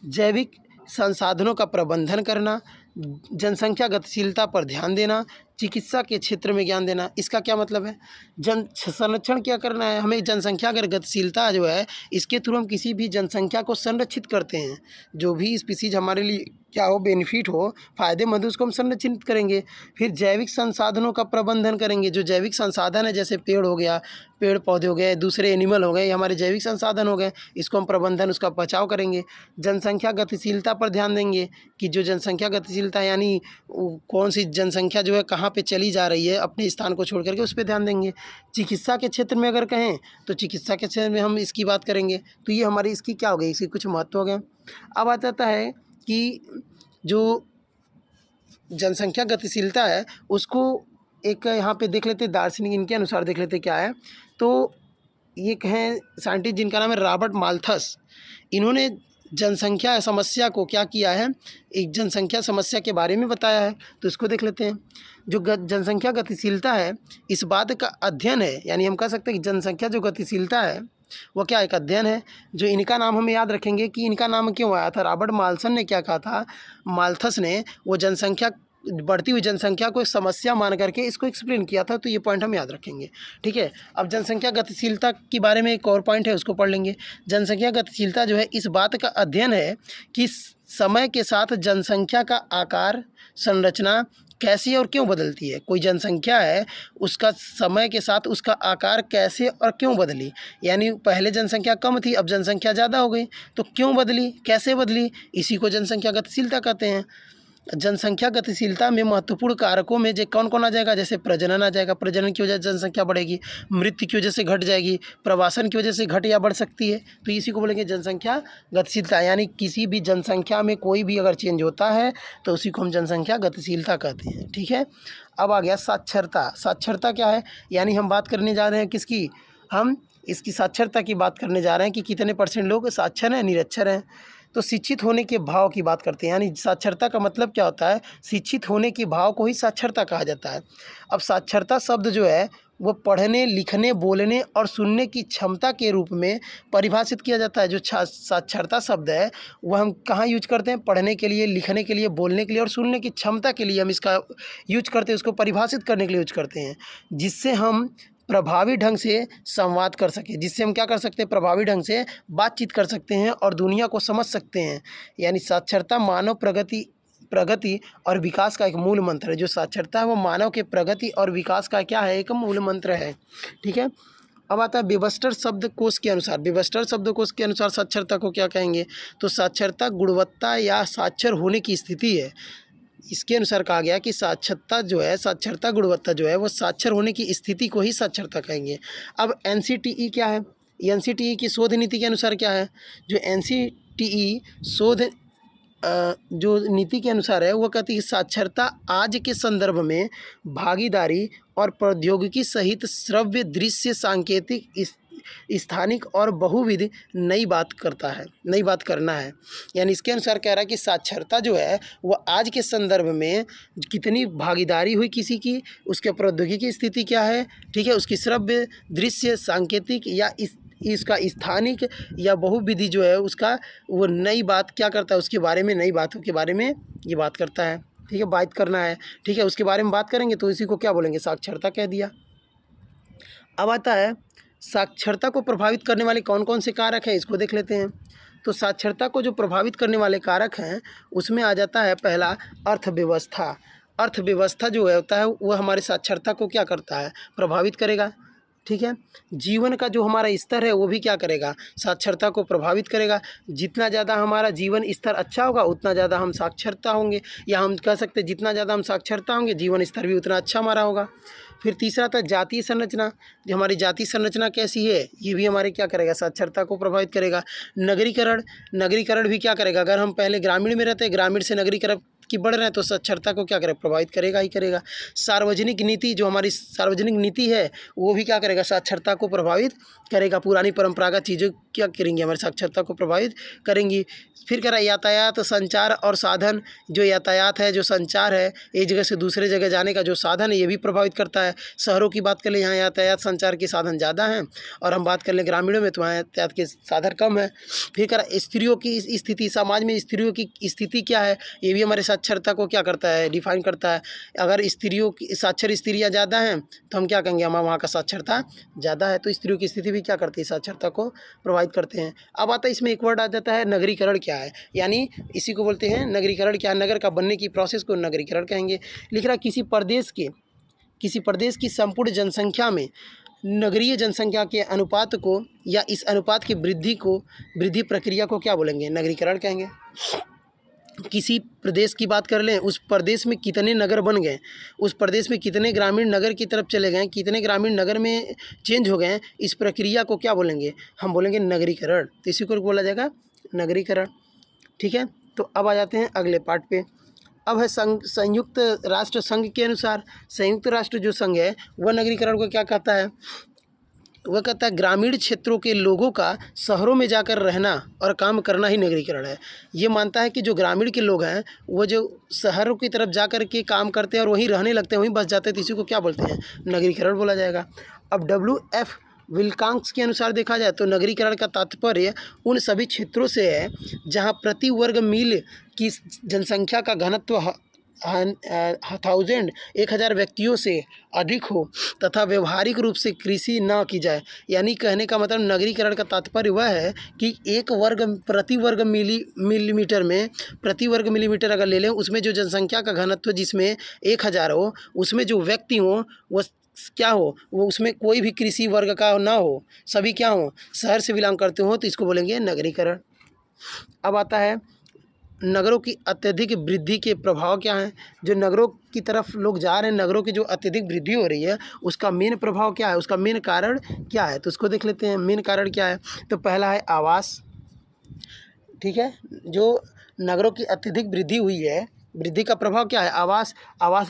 जैविक संसाधनों का प्रबंधन करना, जनसंख्या गतिशीलता पर ध्यान देना, चिकित्सा के क्षेत्र में ज्ञान देना। इसका क्या मतलब है, जन संरक्षण क्या करना है हमें, जनसंख्या अगर गतिशीलता जो है इसके थ्रू हम किसी भी जनसंख्या को संरक्षित करते हैं, जो भी स्पीसीज हमारे लिए क्या हो, बेनिफिट हो, फ़ायदेमंद हो, उसको हम संरक्षित करेंगे। फिर जैविक संसाधनों का प्रबंधन करेंगे, जो जैविक संसाधन है जैसे पेड़ हो गया, पेड़ पौधे हो गए, दूसरे एनिमल हो गए, ये हमारे जैविक संसाधन हो गए, इसको हम प्रबंधन, उसका बचाव करेंगे। जनसंख्या गतिशीलता पर ध्यान देंगे कि जो जनसंख्या गतिशीलता यानी कौन सी जनसंख्या जो है कहाँ पे चली जा रही है अपने स्थान को छोड़ करके, उस पर ध्यान देंगे। चिकित्सा के क्षेत्र में अगर कहें तो चिकित्सा के क्षेत्र में हम इसकी बात करेंगे। तो ये हमारी इसकी क्या हो गई, इसकी कुछ महत्व हो गए। अब आ जाता है कि जो जनसंख्या गतिशीलता है उसको एक यहाँ पे देख लेते, दार्शनिक इनके अनुसार देख लेते क्या है। तो ये कहें साइंटिस्ट जिनका नाम है रॉबर्ट माल्थस, इन्होंने जनसंख्या समस्या को क्या किया है, एक जनसंख्या समस्या के बारे में बताया है। तो इसको देख लेते हैं। जो जनसंख्या गतिशीलता है इस बात का अध्ययन है, यानी हम कह सकते हैं कि जनसंख्या जो गतिशीलता है वो क्या एक अध्ययन है। जो इनका नाम हमें याद रखेंगे कि इनका नाम क्यों आया था। रॉबर्ट माल्थस ने क्या कहा था, माल्थस ने वो जनसंख्या, बढ़ती हुई जनसंख्या को एक समस्या मान करके इसको एक्सप्लेन किया था। तो ये पॉइंट हम याद रखेंगे, ठीक है। अब जनसंख्या गतिशीलता के बारे में एक और पॉइंट है, उसको पढ़ लेंगे। जनसंख्या गतिशीलता जो है इस बात का अध्ययन है कि समय के साथ जनसंख्या का आकार, संरचना कैसे और क्यों बदलती है। कोई जनसंख्या है उसका समय के साथ उसका आकार कैसे और क्यों बदली, यानी पहले जनसंख्या कम थी अब जनसंख्या ज़्यादा हो गई, तो क्यों बदली, कैसे बदली, इसी को जनसंख्या गतिशीलता कहते हैं। जनसंख्या गतिशीलता में महत्वपूर्ण कारकों में जो कौन कौन आ जाएगा, जैसे प्रजनन आ जाएगा, प्रजनन की वजह से जनसंख्या बढ़ेगी, मृत्यु की वजह से घट जाएगी, प्रवासन की वजह से घट या बढ़ सकती है। तो इसी को बोलेंगे जनसंख्या गतिशीलता। यानी किसी भी जनसंख्या में कोई भी अगर चेंज होता है तो उसी को हम जनसंख्या गतिशीलता कहते हैं, ठीक है। अब आ गया साक्षरता। साक्षरता क्या है, यानी हम बात करने जा रहे हैं किसकी, हम इसकी साक्षरता की बात करने जा रहे हैं कि कितने % लोग साक्षर हैं, निरक्षर हैं। तो शिक्षित होने के भाव की बात करते हैं, यानी साक्षरता का मतलब क्या होता है, शिक्षित होने के भाव को ही साक्षरता कहा जाता है। अब साक्षरता शब्द जो है वो पढ़ने, लिखने, बोलने और सुनने की क्षमता के रूप में परिभाषित किया जाता है। जो साक्षरता शब्द है वह हम कहाँ यूज करते हैं, पढ़ने के लिए, लिखने के लिए, बोलने के लिए और सुनने की क्षमता के लिए हम इसका यूज करते हैं, उसको परिभाषित करने के लिए यूज करते हैं, जिससे हम प्रभावी ढंग से संवाद कर सकें, जिससे हम क्या कर सकते हैं, प्रभावी ढंग से बातचीत कर सकते हैं और दुनिया को समझ सकते हैं। यानी साक्षरता मानव प्रगति और विकास का एक मूल मंत्र है। जो साक्षरता है वो मानव के प्रगति और विकास का क्या है, एक मूल मंत्र है, ठीक है। अब आता है वेबस्टर शब्दकोश के अनुसार। वेबस्टर शब्दकोश के अनुसार साक्षरता को क्या कहेंगे, तो साक्षरता गुणवत्ता या साक्षर होने की स्थिति है। इसके अनुसार कहा गया कि साक्षरता जो है, साक्षरता गुणवत्ता जो है वो साक्षर होने की स्थिति को ही साक्षरता कहेंगे। अब NCTE क्या है, NCTE की शोध नीति के अनुसार क्या है, जो NCTE शोध जो नीति के अनुसार है वो कहती है कि साक्षरता आज के संदर्भ में भागीदारी और प्रौद्योगिकी सहित श्रव्य, दृश्य, सांकेतिक, स्थानिक और बहुविध नई बात करना है। यानी इसके अनुसार कह रहा है कि साक्षरता जो है वो आज के संदर्भ में कितनी भागीदारी हुई किसी की, उसके प्रौद्योगिकी स्थिति क्या है, ठीक है, उसकी श्रव्य, दृश्य, सांकेतिक या इसका स्थानिक या बहुविधि जो है उसका वो नई बात क्या करता है, उसके बारे में, नई बातों के बारे में ये बात करता है। ठीक है, बात करना है, ठीक है, उसके बारे में बात करेंगे तो इसी को क्या बोलेंगे, साक्षरता कह दिया। अब आता है साक्षरता को प्रभावित करने वाले कौन कौन से कारक हैं, इसको देख लेते हैं। तो साक्षरता को जो प्रभावित करने वाले कारक हैं उसमें आ जाता है पहला अर्थव्यवस्था। अर्थव्यवस्था जो होता है वो हमारे साक्षरता को क्या करता है, प्रभावित करेगा। ठीक है, जीवन का जो हमारा स्तर है वो भी क्या करेगा, साक्षरता को प्रभावित करेगा। जितना ज़्यादा हमारा जीवन स्तर अच्छा होगा उतना ज़्यादा हम साक्षरता होंगे, या हम कह सकते हैं जितना ज़्यादा हम साक्षरता होंगे जीवन स्तर भी उतना अच्छा हमारा होगा। फिर तीसरा था जातीय संरचना। जो हमारी जातीय संरचना कैसी है ये भी हमारे क्या करेगा, साक्षरता को प्रभावित करेगा। नगरीकरण भी क्या करेगा, अगर हम पहले ग्रामीण में रहते, ग्रामीण से नगरीकरण की बढ़ रहे हैं तो साक्षरता को क्या करेगा, प्रभावित करेगा ही करेगा। सार्वजनिक नीति, जो हमारी सार्वजनिक नीति है वो भी क्या करेगा, साक्षरता को प्रभावित करेगा। पुरानी परंपरागत चीज़ें क्या करेंगी, हमारी साक्षरता को प्रभावित करेंगी। फिर कह रहा है यातायात, संचार और साधन। जो यातायात है, जो संचार है, एक जगह से दूसरे जगह जाने का जो साधन है ये भी प्रभावित करता है। शहरों की बात कर लें, यहाँ यातायात संचार के साधन ज़्यादा हैं, और हम बात कर लें ग्रामीणों में तो वहाँ यातायात के साधन कम है। फिर कह रहा है स्त्रियों की स्थिति, समाज में स्त्रियों की स्थिति क्या है, ये भी हमारे साक्षरता को क्या करता है, डिफाइन करता है। अगर स्त्रियों की साक्षर स्त्रियाँ ज़्यादा हैं तो हम क्या कहेंगे, हमारा वहाँ का साक्षरता ज़्यादा है। तो स्त्रियों की स्थिति भी क्या करती है, साक्षरता को प्रभावित करते हैं। अब आता है इसमें एक वर्ड आ जाता है नगरीकरण क्या है, यानी इसी को बोलते हैं नगरीकरण क्या है, नगर का बनने की प्रोसेस को नगरीकरण कहेंगे। लिख रहा किसी प्रदेश की संपूर्ण जनसंख्या में नगरीय जनसंख्या के अनुपात को या इस अनुपात की वृद्धि प्रक्रिया को क्या बोलेंगे, नगरीकरण कहेंगे। किसी प्रदेश की बात कर लें, उस प्रदेश में कितने नगर बन गए, उस प्रदेश में कितने ग्रामीण नगर की तरफ चले गए, कितने ग्रामीण नगर में चेंज हो गए, इस प्रक्रिया को क्या बोलेंगे, हम बोलेंगे नगरीकरण। तो इसी को बोला जाएगा नगरीकरण। ठीक है, तो अब आ जाते हैं अगले पार्ट पे। अब है संयुक्त राष्ट्र संघ के अनुसार, संयुक्त राष्ट्र जो संघ है वह नगरीकरण को क्या कहता है, वह कहता है ग्रामीण क्षेत्रों के लोगों का शहरों में जाकर रहना और काम करना ही नगरीकरण है। ये मानता है कि जो ग्रामीण के लोग हैं वो जो शहरों की तरफ जाकर के काम करते हैं और वहीं रहने लगते हैं, वहीं बस जाते हैं, तो इसी को क्या बोलते हैं, नगरीकरण बोला जाएगा। अब WF विल्कांक्स के अनुसार देखा जाए तो नगरीकरण का तात्पर्य उन सभी क्षेत्रों से है जहां प्रति वर्ग मील की जनसंख्या का घनत्व 1000 व्यक्तियों से अधिक हो तथा व्यवहारिक रूप से कृषि न की जाए। यानी कहने का मतलब नगरीकरण का तात्पर्य वह है कि प्रति वर्ग मिलीमीटर अगर ले लें, उसमें जो जनसंख्या का घनत्व जिसमें 1000 हो, उसमें जो व्यक्ति हों वो क्या हो, वो उसमें कोई भी कृषि वर्ग का ना हो, सभी क्या हो, शहर से बिलोंग करते हो, तो इसको बोलेंगे नगरीकरण। अब आता है नगरों की अत्यधिक वृद्धि के प्रभाव क्या हैं। जो नगरों की तरफ लोग जा रहे हैं, नगरों की जो अत्यधिक वृद्धि हो रही है उसका मेन प्रभाव क्या है, उसका मेन कारण क्या है, तो उसको देख लेते हैं। मेन कारण क्या है, तो पहला है आवास। ठीक है, जो नगरों की अत्यधिक वृद्धि हुई है, वृद्धि का प्रभाव क्या है, आवास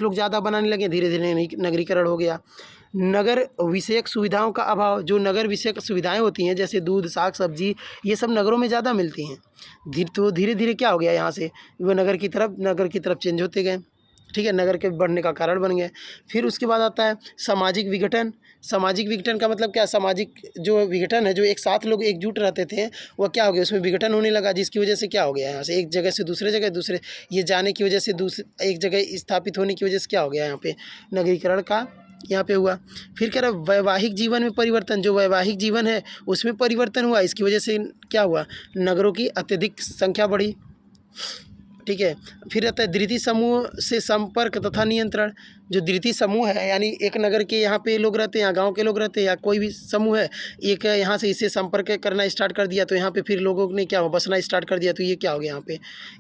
लोग ज़्यादा बनाने लगे, धीरे धीरे नगरीकरण हो गया। नगर विषयक सुविधाओं का अभाव, जो नगर विषयक सुविधाएं होती हैं जैसे दूध, साग सब्जी, ये सब नगरों में ज़्यादा मिलती हैं, तो धीरे धीरे क्या हो गया, यहाँ से वो नगर की तरफ चेंज होते गए। ठीक है, नगर के बढ़ने का कारण बन गए। फिर उसके बाद आता है सामाजिक विघटन। सामाजिक विघटन का मतलब क्या, सामाजिक जो विघटन है, जो एक साथ लोग एकजुट रहते थे वह क्या हो गया, उसमें विघटन होने लगा, जिसकी वजह से क्या हो गया, यहाँ से एक जगह से दूसरे ये जाने की वजह से एक जगह स्थापित होने की वजह से क्या हो गया, यहाँ पे नगरीकरण का यहाँ पे हुआ। फिर कह रहा वैवाहिक जीवन में परिवर्तन, जो वैवाहिक जीवन है उसमें परिवर्तन हुआ, इसकी वजह से क्या हुआ, नगरों की अत्यधिक संख्या बढ़ी। ठीक है, फिर आता है द्वितीय समूह से संपर्क तथा नियंत्रण। जो द्वितीय समूह है, यानी एक नगर के यहाँ पे लोग रहते हैं या गांव के लोग रहते हैं या कोई भी समूह है, एक यहाँ से इससे संपर्क करना स्टार्ट कर दिया तो यहाँ पे फिर लोगों ने क्या बसना स्टार्ट कर दिया, तो ये क्या हो गया,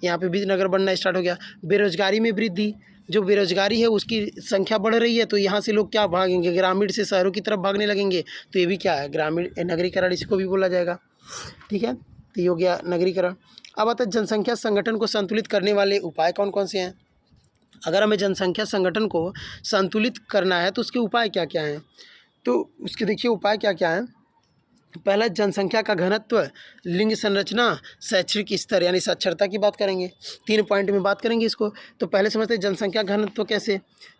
यहाँ पे भी नगर बनना स्टार्ट हो गया। बेरोजगारी में वृद्धि, जो बेरोजगारी है उसकी संख्या बढ़ रही है, तो यहाँ से लोग क्या भागेंगे, ग्रामीण से शहरों की तरफ भागने लगेंगे, तो ये भी क्या है, नगरीकरण, इसको भी बोला जाएगा। ठीक है, तो ये हो गया नगरीकरण। अब आता है जनसंख्या संगठन को संतुलित करने वाले उपाय कौन कौन से हैं। अगर हमें जनसंख्या संगठन को संतुलित करना है तो उसके उपाय क्या क्या हैं, तो उसके देखिए उपाय क्या क्या हैं। पहला, जनसंख्या का घनत्व, लिंग संरचना, शैक्षिक स्तर यानी साक्षरता की बात करेंगे। 3 पॉइंट में बात करेंगे इसको। तो पहले समझते हैं जनसंख्या घनत्व कैसे।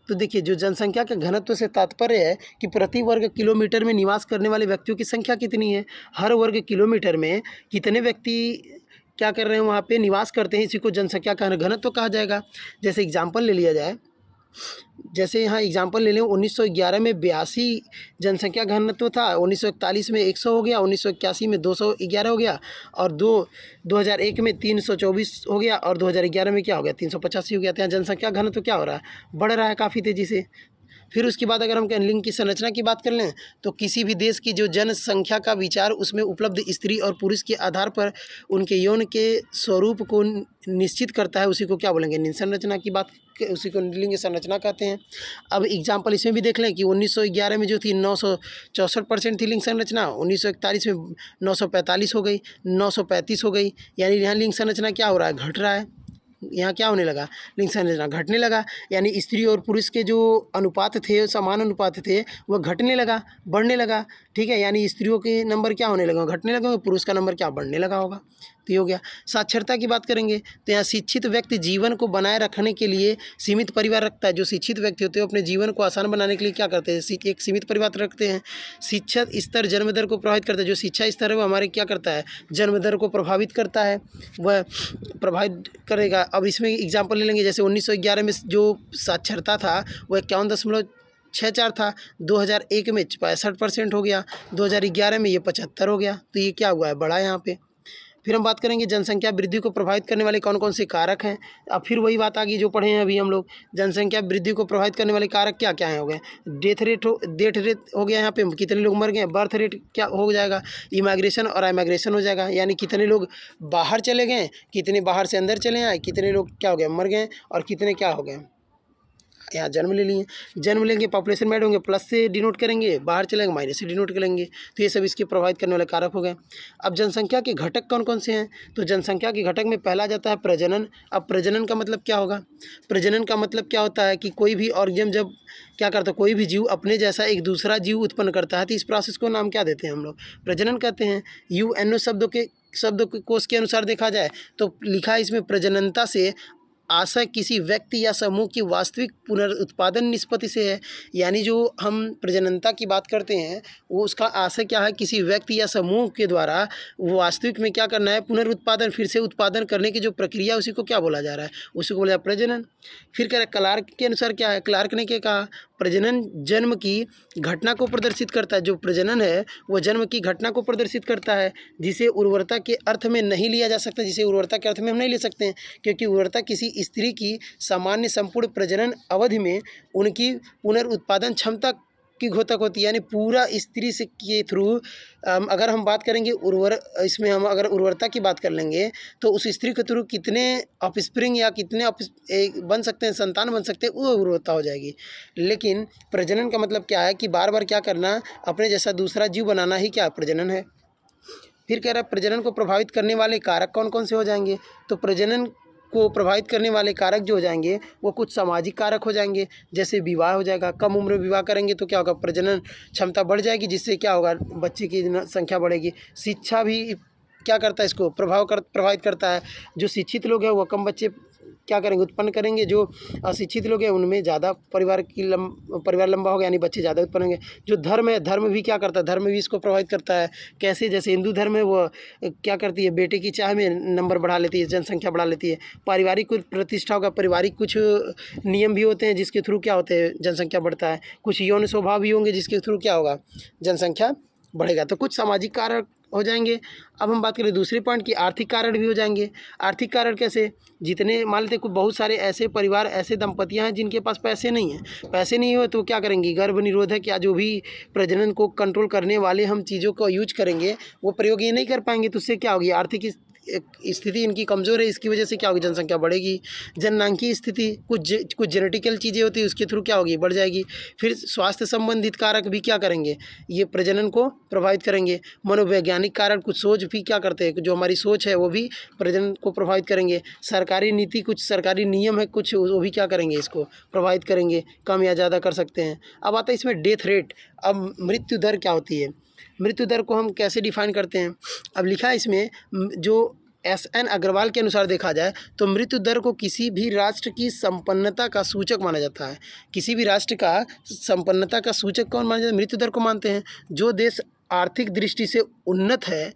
तो देखिए, जो जनसंख्या के घनत्व से तात्पर्य है कि प्रति वर्ग किलोमीटर में निवास करने वाले व्यक्तियों की संख्या कितनी है। हर वर्ग किलोमीटर में कितने व्यक्ति क्या कर रहे हैं, वहाँ पे निवास करते हैं, इसी को जनसंख्या का घनत्व कहा जाएगा। जैसे एग्जाम्पल ले लिया जाए, जैसे यहाँ एग्जाम्पल ले लें, 1911 में 82 जनसंख्या घनत्व था, 1941 में 100 हो गया, 1981 में 211 हो गया, और 2001 में 324 हो गया, और 2011 में क्या हो गया, 385 हो गया। तो यहाँ जनसंख्या घनत्व क्या हो रहा है, बढ़ रहा है काफ़ी तेज़ी से। फिर उसके बाद अगर हम कहें लिंग की संरचना की बात कर लें, तो किसी भी देश की जो जनसंख्या का विचार उसमें उपलब्ध स्त्री और पुरुष के आधार पर उनके यौन के स्वरूप को निश्चित करता है, उसी को क्या बोलेंगे, लिंग संरचना की बात, उसी को लिंग संरचना कहते हैं। अब एग्जाम्पल इसमें भी देख लें कि 1911 में जो थी 964% थी लिंग संरचना, 1941 में 945 हो गई, 935 हो गई। यानी यहाँ लिंग संरचना क्या हो रहा है, घट रहा है। यहाँ क्या होने लगा, लिंग संरचना घटने लगा। यानी स्त्री और पुरुष के जो अनुपात थे, समान अनुपात थे, वह घटने लगा, बढ़ने लगा। ठीक है, यानी स्त्रियों के नंबर क्या होने लगे, घटने लगे, पुरुष का नंबर क्या बढ़ने लगा होगा। तो ये हो गया। साक्षरता की बात करेंगे तो यहाँ शिक्षित व्यक्ति जीवन को बनाए रखने के लिए सीमित परिवार रखता है। जो शिक्षित व्यक्ति होते हैं अपने जीवन को आसान बनाने के लिए क्या करते हैं, एक सीमित परिवार रखते हैं। शिक्षा स्तर जन्म दर को प्रभावित करता है। जो शिक्षा स्तर है वो हमारे क्या करता है, जन्म दर को प्रभावित करता है, वह प्रभावित करेगा। अब इसमें एग्जाम्पल ले लेंगे, जैसे 1911 में जो साक्षरता था वह 51.64 था, 2001 में 65% हो गया, 2011 में ये 75 हो गया। तो ये क्या हुआ है, बढ़ा यहाँ पे। फिर हम बात करेंगे जनसंख्या वृद्धि को प्रभावित करने वाले कौन कौन से कारक हैं। अब फिर वही बात आ गई जो पढ़े हैं अभी हम लोग। जनसंख्या वृद्धि को प्रभावित करने वाले कारक क्या क्या हैं, हो गए डेथ रेट हो गया, यहाँ पे कितने लोग मर गए। बर्थ रेट क्या हो जाएगा, इमाइग्रेशन और एमाइग्रेशन हो जाएगा, यानी कितने लोग बाहर चले गए, कितने बाहर से अंदर चले आए, कितने लोग क्या हो गए, मर गए, और कितने क्या हो गए, यहाँ जन्म ले लिए। जन्म लेंगे, पॉपुलेशन में ऐड होंगे, प्लस से डिनोट करेंगे, बाहर चलेंगे माइनस से डिनोट करेंगे। तो ये सब इसके प्रभावित करने वाले कारक हो गए। अब जनसंख्या के घटक कौन कौन से हैं, तो जनसंख्या के घटक में पहला जाता है प्रजनन। अब प्रजनन का मतलब क्या होगा, प्रजनन का मतलब क्या होता है कि कोई भी ऑर्गेनिज्म जब क्या करता है, कोई भी जीव अपने जैसा एक दूसरा जीव उत्पन्न करता है, तो इस प्रोसेस को नाम क्या देते हैं, हम लोग प्रजनन कहते हैं। UNO शब्द कोश के अनुसार देखा जाए तो लिखा है इसमें, प्रजननता से आशय किसी व्यक्ति या समूह की वास्तविक पुनरुत्पादन निष्पत्ति से है। यानी जो हम प्रजननता की बात करते हैं वो उसका आशय क्या है, किसी व्यक्ति या समूह के द्वारा वो वास्तविक में क्या करना है, पुनरुत्पादन, फिर से उत्पादन करने की जो प्रक्रिया, उसी को क्या बोला जा रहा है, उसी को बोला प्रजनन। फिर कह रहा क्लार्क के अनुसार क्या है, क्लार्क ने क्या कहा, प्रजनन जन्म की घटना को प्रदर्शित करता है। जो प्रजनन है वो जन्म की घटना को प्रदर्शित करता है, जिसे उर्वरता के अर्थ में नहीं लिया जा सकता, जिसे उर्वरता के अर्थ में हम नहीं ले सकते हैं, क्योंकि उर्वरता किसी स्त्री की सामान्य संपूर्ण प्रजनन अवधि में उनकी पुनरुत्पादन क्षमता की घोतक होती है। यानी पूरा स्त्री से के थ्रू अगर हम बात करेंगे इसमें हम अगर उर्वरता की बात कर लेंगे तो उस स्त्री के थ्रू कितने ऑफस्प्रिंग या कितने बन सकते हैं, संतान बन सकते हैं, वो उर्वरता हो जाएगी। लेकिन प्रजनन का मतलब क्या है कि बार बार क्या करना, अपने जैसा दूसरा जीव बनाना ही क्या प्रजनन है। फिर कह रहा है प्रजनन को प्रभावित करने वाले कारक कौन कौन से हो जाएंगे, तो प्रजनन को प्रभावित करने वाले कारक जो हो जाएंगे वो कुछ सामाजिक कारक हो जाएंगे। जैसे विवाह हो जाएगा, कम उम्र में विवाह करेंगे तो क्या होगा, प्रजनन क्षमता बढ़ जाएगी, जिससे क्या होगा, बच्चे की संख्या बढ़ेगी। शिक्षा भी क्या करता है, इसको प्रभावित करता है। जो शिक्षित लोग हैं वो कम बच्चे क्या करेंगे, उत्पन्न करेंगे। जो अशिक्षित लोग हैं उनमें ज़्यादा परिवार लंबा होगा, यानी बच्चे ज़्यादा उत्पन्न होंगे। जो धर्म है, धर्म भी क्या करता है, धर्म भी इसको प्रभावित करता है। कैसे, जैसे हिंदू धर्म है वो क्या करती है, बेटे की चाह में नंबर बढ़ा लेती है, जनसंख्या बढ़ा लेती है। पारिवारिक कुछ प्रतिष्ठा होगा, पारिवारिक कुछ नियम भी होते हैं जिसके थ्रू क्या होते हैं, जनसंख्या बढ़ता है। कुछ यौन स्वभाव भी होंगे जिसके थ्रू क्या होगा, जनसंख्या बढ़ेगा। तो कुछ सामाजिक कारक हो जाएंगे। अब हम बात करें दूसरे पॉइंट की, आर्थिक कारण भी हो जाएंगे। आर्थिक कारण कैसे, जितने मान लेते कुछ बहुत सारे ऐसे परिवार, ऐसे दंपतियां हैं जिनके पास पैसे नहीं हैं, पैसे नहीं हो तो क्या करेंगी, गर्भ निरोधक या जो भी प्रजनन को कंट्रोल करने वाले हम चीज़ों का यूज करेंगे वो प्रयोग ये नहीं कर पाएंगे, तो उससे क्या होगी, आर्थिक स्थिति इनकी कमज़ोर है, इसकी वजह से क्या होगी, जनसंख्या बढ़ेगी। जननांकीय स्थिति कुछ जेनेटिकल चीज़ें होती है, उसके थ्रू क्या होगी, बढ़ जाएगी। फिर स्वास्थ्य संबंधित कारक भी क्या करेंगे, ये प्रजनन को प्रभावित करेंगे। मनोवैज्ञानिक कारक कुछ सोच भी क्या करते हैं, जो हमारी सोच है वो भी प्रजनन को प्रभावित करेंगे। सरकारी नीति, कुछ सरकारी नियम है कुछ, वो भी क्या करेंगे, इसको प्रभावित करेंगे, कम या ज़्यादा कर सकते हैं। अब आता है इसमें डेथ रेट। अब मृत्यु दर क्या होती है, मृत्यु दर को हम कैसे डिफाइन करते हैं। अब लिखा है इसमें, जो SN अग्रवाल के अनुसार देखा जाए तो मृत्यु दर को किसी भी राष्ट्र की संपन्नता का सूचक माना जाता है। किसी भी राष्ट्र का संपन्नता का सूचक कौन माना जाता है, मृत्यु दर को मानते हैं। जो देश आर्थिक दृष्टि से उन्नत है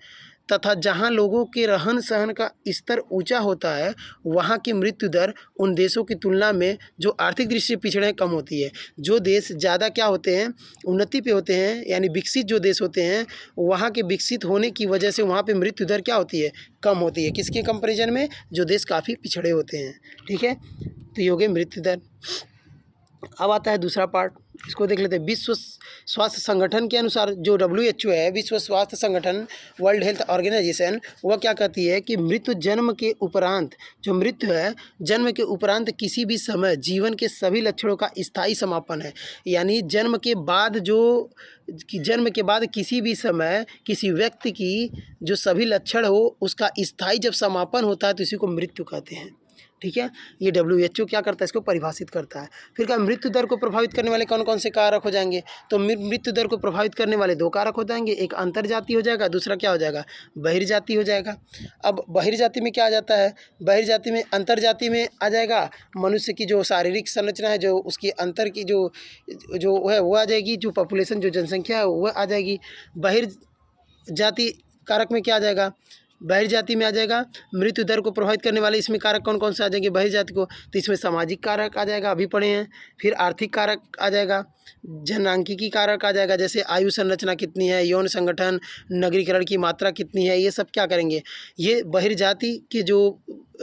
तथा जहां लोगों के रहन सहन का स्तर ऊंचा होता है, वहां की मृत्यु दर उन देशों की तुलना में जो आर्थिक दृष्टि से पिछड़े हैं कम होती है। जो देश ज़्यादा क्या होते हैं, उन्नति पे होते हैं, यानी विकसित जो देश होते हैं, वहाँ के विकसित होने की वजह से वहाँ पे मृत्यु दर क्या होती है, कम होती है। किसके कंपेरिजन में, जो देश काफ़ी पिछड़े होते हैं। ठीक है, तो ये हो गई मृत्यु दर। अब आता है दूसरा पार्ट, इसको देख लेते हैं। विश्व स्वास्थ्य संगठन के अनुसार, जो WHO है, विश्व स्वास्थ्य संगठन, वर्ल्ड हेल्थ ऑर्गेनाइजेशन, वह क्या कहती है कि मृत्यु जन्म के उपरांत, जो मृत्यु है जन्म के उपरांत किसी भी समय जीवन के सभी लक्षणों का स्थायी समापन है। यानी जन्म के बाद किसी भी समय किसी व्यक्ति की जो सभी लक्षण हो उसका स्थायी जब समापन होता है तो इसी को मृत्यु कहते हैं। ठीक है, ये WHO क्या करता है, इसको परिभाषित करता है। फिर क्या, मृत्यु दर को प्रभावित करने वाले कौन कौन से कारक हो जाएंगे, तो मृत्यु दर को प्रभावित करने वाले दो कारक हो जाएंगे, एक अंतर्जातीय हो जाएगा, दूसरा क्या हो जाएगा, बहिर्जातीय हो जाएगा। अब बहिर्जाति में क्या आ जाता है, बहिर्जाति में, अंतर्जाति में आ जाएगा मनुष्य की जो शारीरिक संरचना है, जो उसकी अंतर की जो है वो आ जाएगी, जो पॉपुलेशन, जो जनसंख्या है वह आ जाएगी। बहिर्जाति कारक में क्या आ जाएगा, बहिर्जाति में आ जाएगा मृत्यु दर को प्रभावित करने वाले इसमें कारक कौन कौन से आ जाएंगे बहिर्जाति को, तो इसमें सामाजिक कारक आ जाएगा, अभी पढ़े हैं। फिर आर्थिक कारक आ जाएगा, जनसांख्यिकी कारक आ जाएगा, जैसे आयु संरचना कितनी है, यौन संगठन, नगरीकरण की मात्रा कितनी है, ये सब क्या करेंगे, ये बहिर्जाति की जो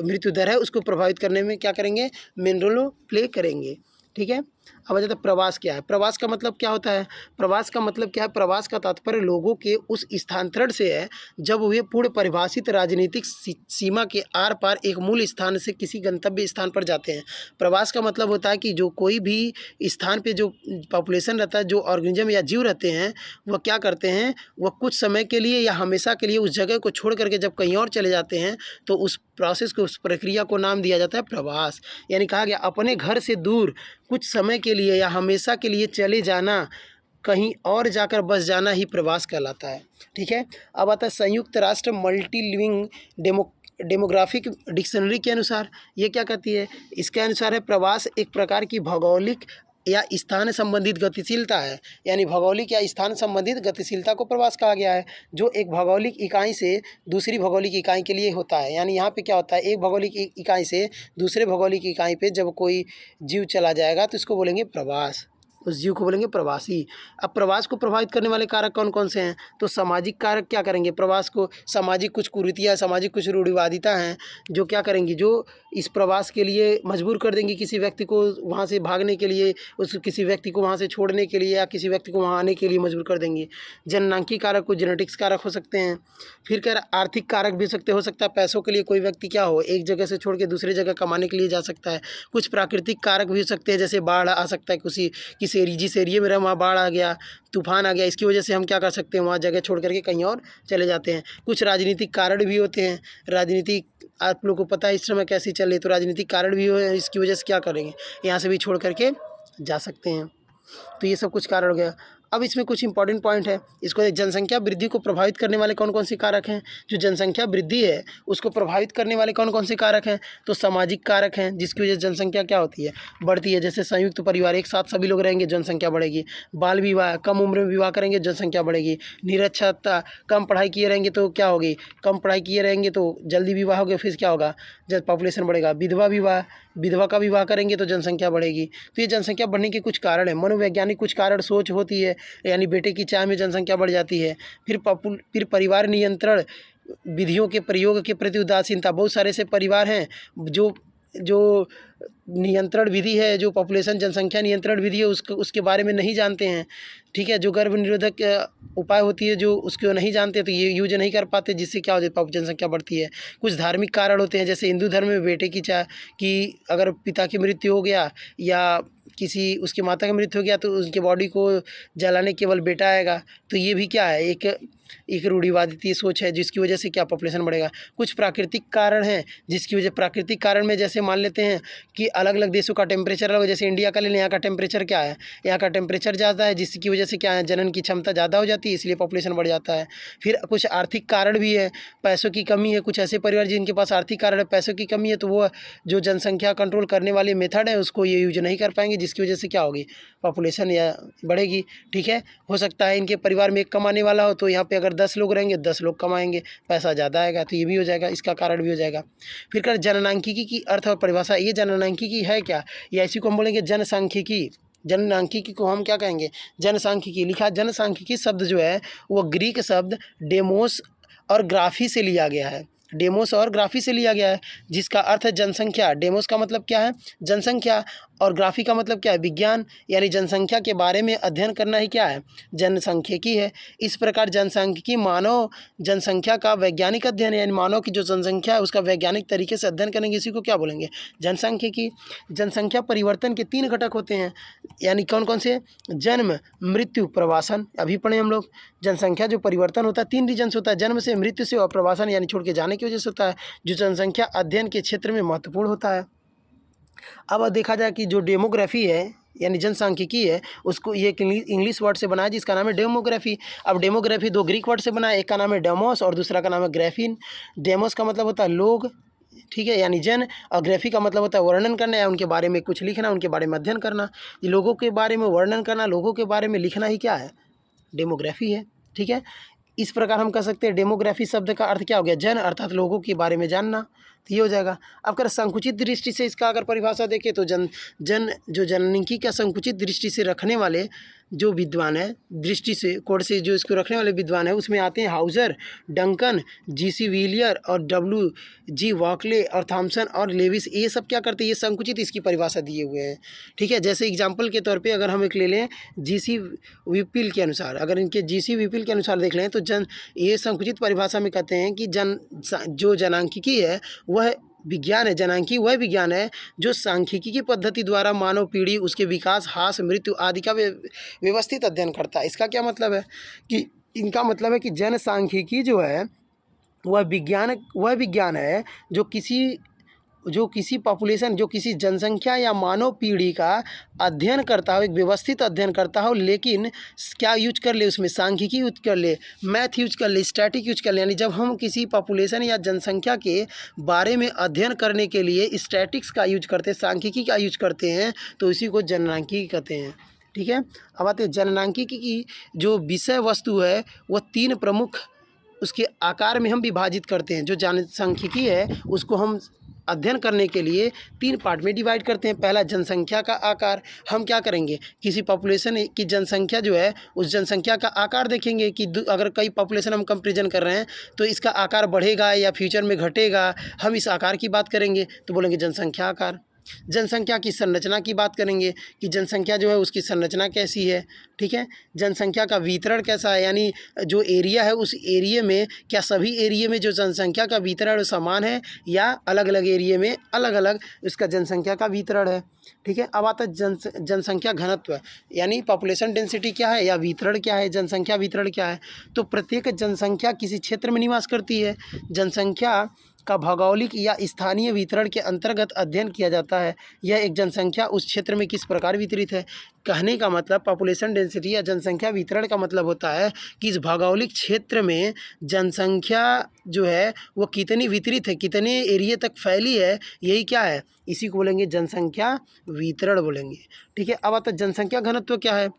मृत्यु दर है उसको प्रभावित करने में क्या करेंगे, मेन रोल प्ले करेंगे। ठीक है, अब आ जाता है प्रवास क्या है। प्रवास का मतलब क्या होता है, प्रवास का मतलब क्या है, प्रवास का तात्पर्य लोगों के उस स्थानांतरण से है जब वे पूर्ण परिभाषित राजनीतिक सीमा के आर पार एक मूल स्थान से किसी गंतव्य स्थान पर जाते हैं। प्रवास का मतलब होता है कि जो कोई भी स्थान पे जो पॉपुलेशन रहता है, जो ऑर्गेनिज्म या जीव रहते हैं, वह क्या करते हैं, वह कुछ समय के लिए या हमेशा के लिए उस जगह को छोड़ करके जब कहीं और चले जाते हैं तो उस प्रोसेस को, उस प्रक्रिया को नाम दिया जाता है प्रवास। यानी कहा गया अपने घर से दूर कुछ समय के लिए या हमेशा के लिए चले जाना, कहीं और जाकर बस जाना ही प्रवास कहलाता है। ठीक है, अब आता है संयुक्त राष्ट्र मल्टी लिविंग डेमोग्राफिक डिक्शनरी के अनुसार ये क्या कहती है, इसके अनुसार है प्रवास एक प्रकार की भौगोलिक या स्थान संबंधित गतिशीलता है। यानी भौगोलिक या स्थान संबंधित गतिशीलता को प्रवास कहा गया है, जो एक भौगोलिक इकाई से दूसरी भौगोलिक इकाई के लिए होता है। यानी यहाँ पे क्या होता है, एक भौगोलिक इकाई से दूसरे भौगोलिक इकाई पे जब कोई जीव चला जाएगा तो इसको बोलेंगे प्रवास, उस जीव को बोलेंगे प्रवासी। अब प्रवास को प्रभावित करने वाले कारक कौन कौन से हैं, तो सामाजिक कारक क्या करेंगे प्रवास को, सामाजिक कुछ कुरीतियाँ, सामाजिक कुछ रूढ़िवादिता हैं जो क्या करेंगी, जो इस प्रवास के लिए मजबूर कर देंगी किसी व्यक्ति को वहाँ से भागने के लिए, उस किसी व्यक्ति को वहाँ से छोड़ने के लिए या किसी व्यक्ति को वहाँ आने के लिए मजबूर कर देंगी। जननांकीय कारक को जेनेटिक्स कारक हो सकते हैं। फिर क्या, आर्थिक कारक भी हो सकता है पैसों के लिए कोई व्यक्ति क्या हो, एक जगह से छोड़ के दूसरी जगह कमाने के लिए जा सकता है। कुछ प्राकृतिक कारक भी हो सकते हैं, जैसे बाढ़ आ सकता है, जिस एरिया में वहाँ बाढ़ आ गया, तूफान आ गया, इसकी वजह से हम क्या कर सकते हैं, वहाँ जगह छोड़ करके कहीं और चले जाते हैं। कुछ राजनीतिक कारण भी होते हैं, राजनीतिक आप लोगों को पता है इस समय कैसी चल रही, तो राजनीतिक कारण भी हो, इसकी वजह से क्या करेंगे, यहाँ से भी छोड़ करके जा सकते हैं। तो ये सब कुछ कारण हो गया। अब इसमें कुछ इंपॉर्टेंट पॉइंट है, इसको जनसंख्या वृद्धि को प्रभावित करने वाले कौन कौन से कारक हैं, जो जनसंख्या वृद्धि है उसको प्रभावित करने वाले कौन कौन से कारक हैं, तो सामाजिक कारक हैं जिसकी वजह से जनसंख्या क्या होती है, बढ़ती है। जैसे संयुक्त परिवार, एक साथ सभी लोग रहेंगे, जनसंख्या बढ़ेगी। बाल विवाह, कम उम्र में विवाह करेंगे, जनसंख्या बढ़ेगी। निरक्षरता, कम पढ़ाई किए रहेंगे तो क्या होगी, कम पढ़ाई किए रहेंगे तो जल्दी विवाह होगा, फिर क्या होगा, जब पॉपुलेशन बढ़ेगा। विधवा का विवाह करेंगे तो जनसंख्या बढ़ेगी। तो ये जनसंख्या बढ़ने के कुछ कारण है, मनोवैज्ञानिक कुछ कारण, सोच होती है, यानी बेटे की चाह में जनसंख्या बढ़ जाती है। फिर परिवार नियंत्रण विधियों के प्रयोग के प्रति उदासीनता, बहुत सारे ऐसे परिवार हैं जो जो नियंत्रण विधि है, जो पॉपुलेशन जनसंख्या नियंत्रण विधि है उसके बारे में नहीं जानते हैं, ठीक है। जो गर्भ निरोधक उपाय होती है जो उसको नहीं जानते तो ये यूज नहीं कर पाते, जिससे क्या हो जाता है जनसंख्या बढ़ती है। कुछ धार्मिक कारण होते हैं, जैसे हिंदू धर्म में बेटे की कि अगर पिता की मृत्यु हो गया या किसी उसके माता की मृत्यु हो गया तो उनके बॉडी को जलाने केवल बेटा आएगा। तो ये भी क्या है, एक रूढ़िवादी सोच है, जिसकी वजह से क्या पॉपुलेशन बढ़ेगा। कुछ प्राकृतिक कारण हैं जिसकी वजह, प्राकृतिक कारण में जैसे मान लेते हैं कि अलग अलग देशों का टेम्परेचर अलग, जैसे इंडिया का ले लें, यहाँ का टेम्परेचर क्या है, यहाँ का टेम्परेचर ज़्यादा है, जिसकी वजह से क्या है जनन की क्षमता ज़्यादा हो जाती है, इसलिए पॉपुलेशन बढ़ जाता है। फिर कुछ आर्थिक कारण भी है, पैसों की कमी है, कुछ ऐसे परिवार जिनके पास आर्थिक कारण है, पैसों की कमी है, तो वो जो जनसंख्या कंट्रोल करने वाले मेथड है उसको ये यूज नहीं कर पाएंगे, जिसकी वजह से क्या होगी पॉपुलेशन या बढ़ेगी, ठीक है। हो सकता है इनके परिवार में एक कमाने वाला हो, तो यहाँ पे अगर 10 लोग रहेंगे, 10 लोग कमाएंगे, पैसा ज़्यादा आएगा, तो ये भी हो जाएगा, इसका कारण भी हो जाएगा। फिर कर जननांकिकी की अर्थ और परिभाषा, ये जननांकिकी है क्या, या इसी को हम बोलेंगे जनसांख्यिकी। जनसांख्यिकी को हम क्या कहेंगे, जनसांख्यिकी। लिखा जनसांख्यिकी शब्द जो है वो ग्रीक शब्द डेमोस और ग्राफी से लिया गया है, डेमोस और ग्राफी से लिया गया है, जिसका अर्थ है जनसंख्या। डेमोस का मतलब क्या है, जनसंख्या, और ग्राफी का मतलब क्या है, विज्ञान, यानी जनसंख्या के बारे में अध्ययन करना ही क्या है, जनसांख्यिकी है। इस प्रकार जनसांख्यिकी मानव जनसंख्या का वैज्ञानिक अध्ययन है, यानी मानव की जो जनसंख्या है उसका वैज्ञानिक तरीके से अध्ययन करेंगे, इसी को क्या बोलेंगे, जनसांख्यिकी। जनसंख्या परिवर्तन के 3 घटक होते हैं, यानी कौन कौन से, जन्म, मृत्यु, प्रवासन। अभी पढ़े हम लोग, जनसंख्या जो परिवर्तन होता है 3 रीजन होता है, जन्म से, मृत्यु से और प्रवासन यानी छोड़ के जाने की वजह से होता है, जो जनसंख्या अध्ययन के क्षेत्र में महत्वपूर्ण होता है। अब देखा जाए कि जो डेमोग्राफी है यानी जनसांख्यिकी है, उसको ये एक इंग्लिश वर्ड से बना है जिसका नाम है डेमोग्राफी। अब डेमोग्राफी 2 ग्रीक वर्ड से बना है, एक का नाम है डेमोस और दूसरा का नाम है ग्राफीन। डेमोस का मतलब होता है लोग, ठीक है, यानी जन, और ग्राफी का मतलब होता है वर्णन करना या उनके बारे में कुछ लिखना, उनके बारे में अध्ययन करना। ये लोगों के बारे में वर्णन करना, लोगों के बारे में लिखना ही क्या है, डेमोग्राफी है, ठीक है। इस प्रकार हम कह सकते हैं डेमोग्राफी शब्द का अर्थ क्या हो गया, जन अर्थात लोगों के बारे में जानना, तो ये हो जाएगा। अब अगर संकुचित दृष्टि से इसका अगर परिभाषा देखें तो जो जननिकी का संकुचित दृष्टि से रखने वाले जो विद्वान है, दृष्टि से कोड से जो इसको रखने वाले विद्वान है, उसमें आते हैं हाउजर, डंकन, जीसी व्हीलियर और डब्ल्यू.जी. वॉकले और थॉमसन और लेविस। ये सब क्या करते हैं, ये संकुचित इसकी परिभाषा दिए हुए हैं, ठीक है। जैसे एग्जाम्पल के तौर पे अगर हम एक ले लें जीसी विपिल के अनुसार, अगर इनके जीसी विपिल के अनुसार देख लें तो ये संकुचित परिभाषा में कहते हैं कि जो जनांकिकी है वह विज्ञान है, जनांकी वह विज्ञान है जो सांख्यिकी की पद्धति द्वारा मानव पीढ़ी, उसके विकास, ह्रास, मृत्यु आदि का व्यवस्थित अध्ययन करता है। इसका क्या मतलब है कि, इनका मतलब है कि जनसांख्यिकी जो है वह विज्ञान है जो किसी पॉपुलेशन, जो किसी जनसंख्या या मानव पीढ़ी का अध्ययन करता हो, एक व्यवस्थित अध्ययन करता हो, लेकिन क्या यूज कर ले, उसमें सांख्यिकी यूज कर ले, मैथ यूज कर ले, स्टैटिक यूज कर ले। यानी जब हम किसी पॉपुलेशन या जनसंख्या के बारे में अध्ययन करने के लिए स्टैटिक्स का यूज करते हैं, सांख्यिकी का यूज करते हैं, तो इसी को जननांकिकी कहते हैं, ठीक है। अब आते हैं जननांकिकी की जो विषय वस्तु है वह 3 प्रमुख उसके आकार में हम विभाजित करते हैं। जो जनसांख्यिकी है उसको हम अध्ययन करने के लिए 3 पार्ट में डिवाइड करते हैं। पहला जनसंख्या का आकार, हम क्या करेंगे, किसी पॉपुलेशन की जनसंख्या जो है उस जनसंख्या का आकार देखेंगे कि अगर कई पॉपुलेशन हम कंपेरिजन कर रहे हैं तो इसका आकार बढ़ेगा या फ्यूचर में घटेगा, हम इस आकार की बात करेंगे तो बोलेंगे जनसंख्या आकार। जनसंख्या की संरचना की बात करेंगे कि जनसंख्या जो है उसकी संरचना कैसी है, ठीक है। जनसंख्या का वितरण कैसा है, यानी जो एरिया है उस एरिया में क्या सभी एरिया में जो जनसंख्या का वितरण समान है या अलग अलग एरिया में अलग अलग उसका जनसंख्या का वितरण है, ठीक है। अब आता है जनसंख्या घनत्व, यानी पॉपुलेशन डेंसिटी क्या है या वितरण क्या है, जनसंख्या वितरण क्या है। तो प्रत्येक जनसंख्या किसी क्षेत्र में निवास करती है। जनसंख्या का भौगोलिक या स्थानीय वितरण के अंतर्गत अध्ययन किया जाता है। यह एक जनसंख्या उस क्षेत्र में किस प्रकार वितरित है। कहने का मतलब पॉपुलेशन डेंसिटी या जनसंख्या वितरण का मतलब होता है कि इस भौगोलिक क्षेत्र में जनसंख्या जो है वो कितनी वितरित है, कितने एरिया तक फैली है, यही क्या है, इसी को बोलेंगे जनसंख्या वितरण बोलेंगे, ठीक है। अब आता है जनसंख्या घनत्व क्या है।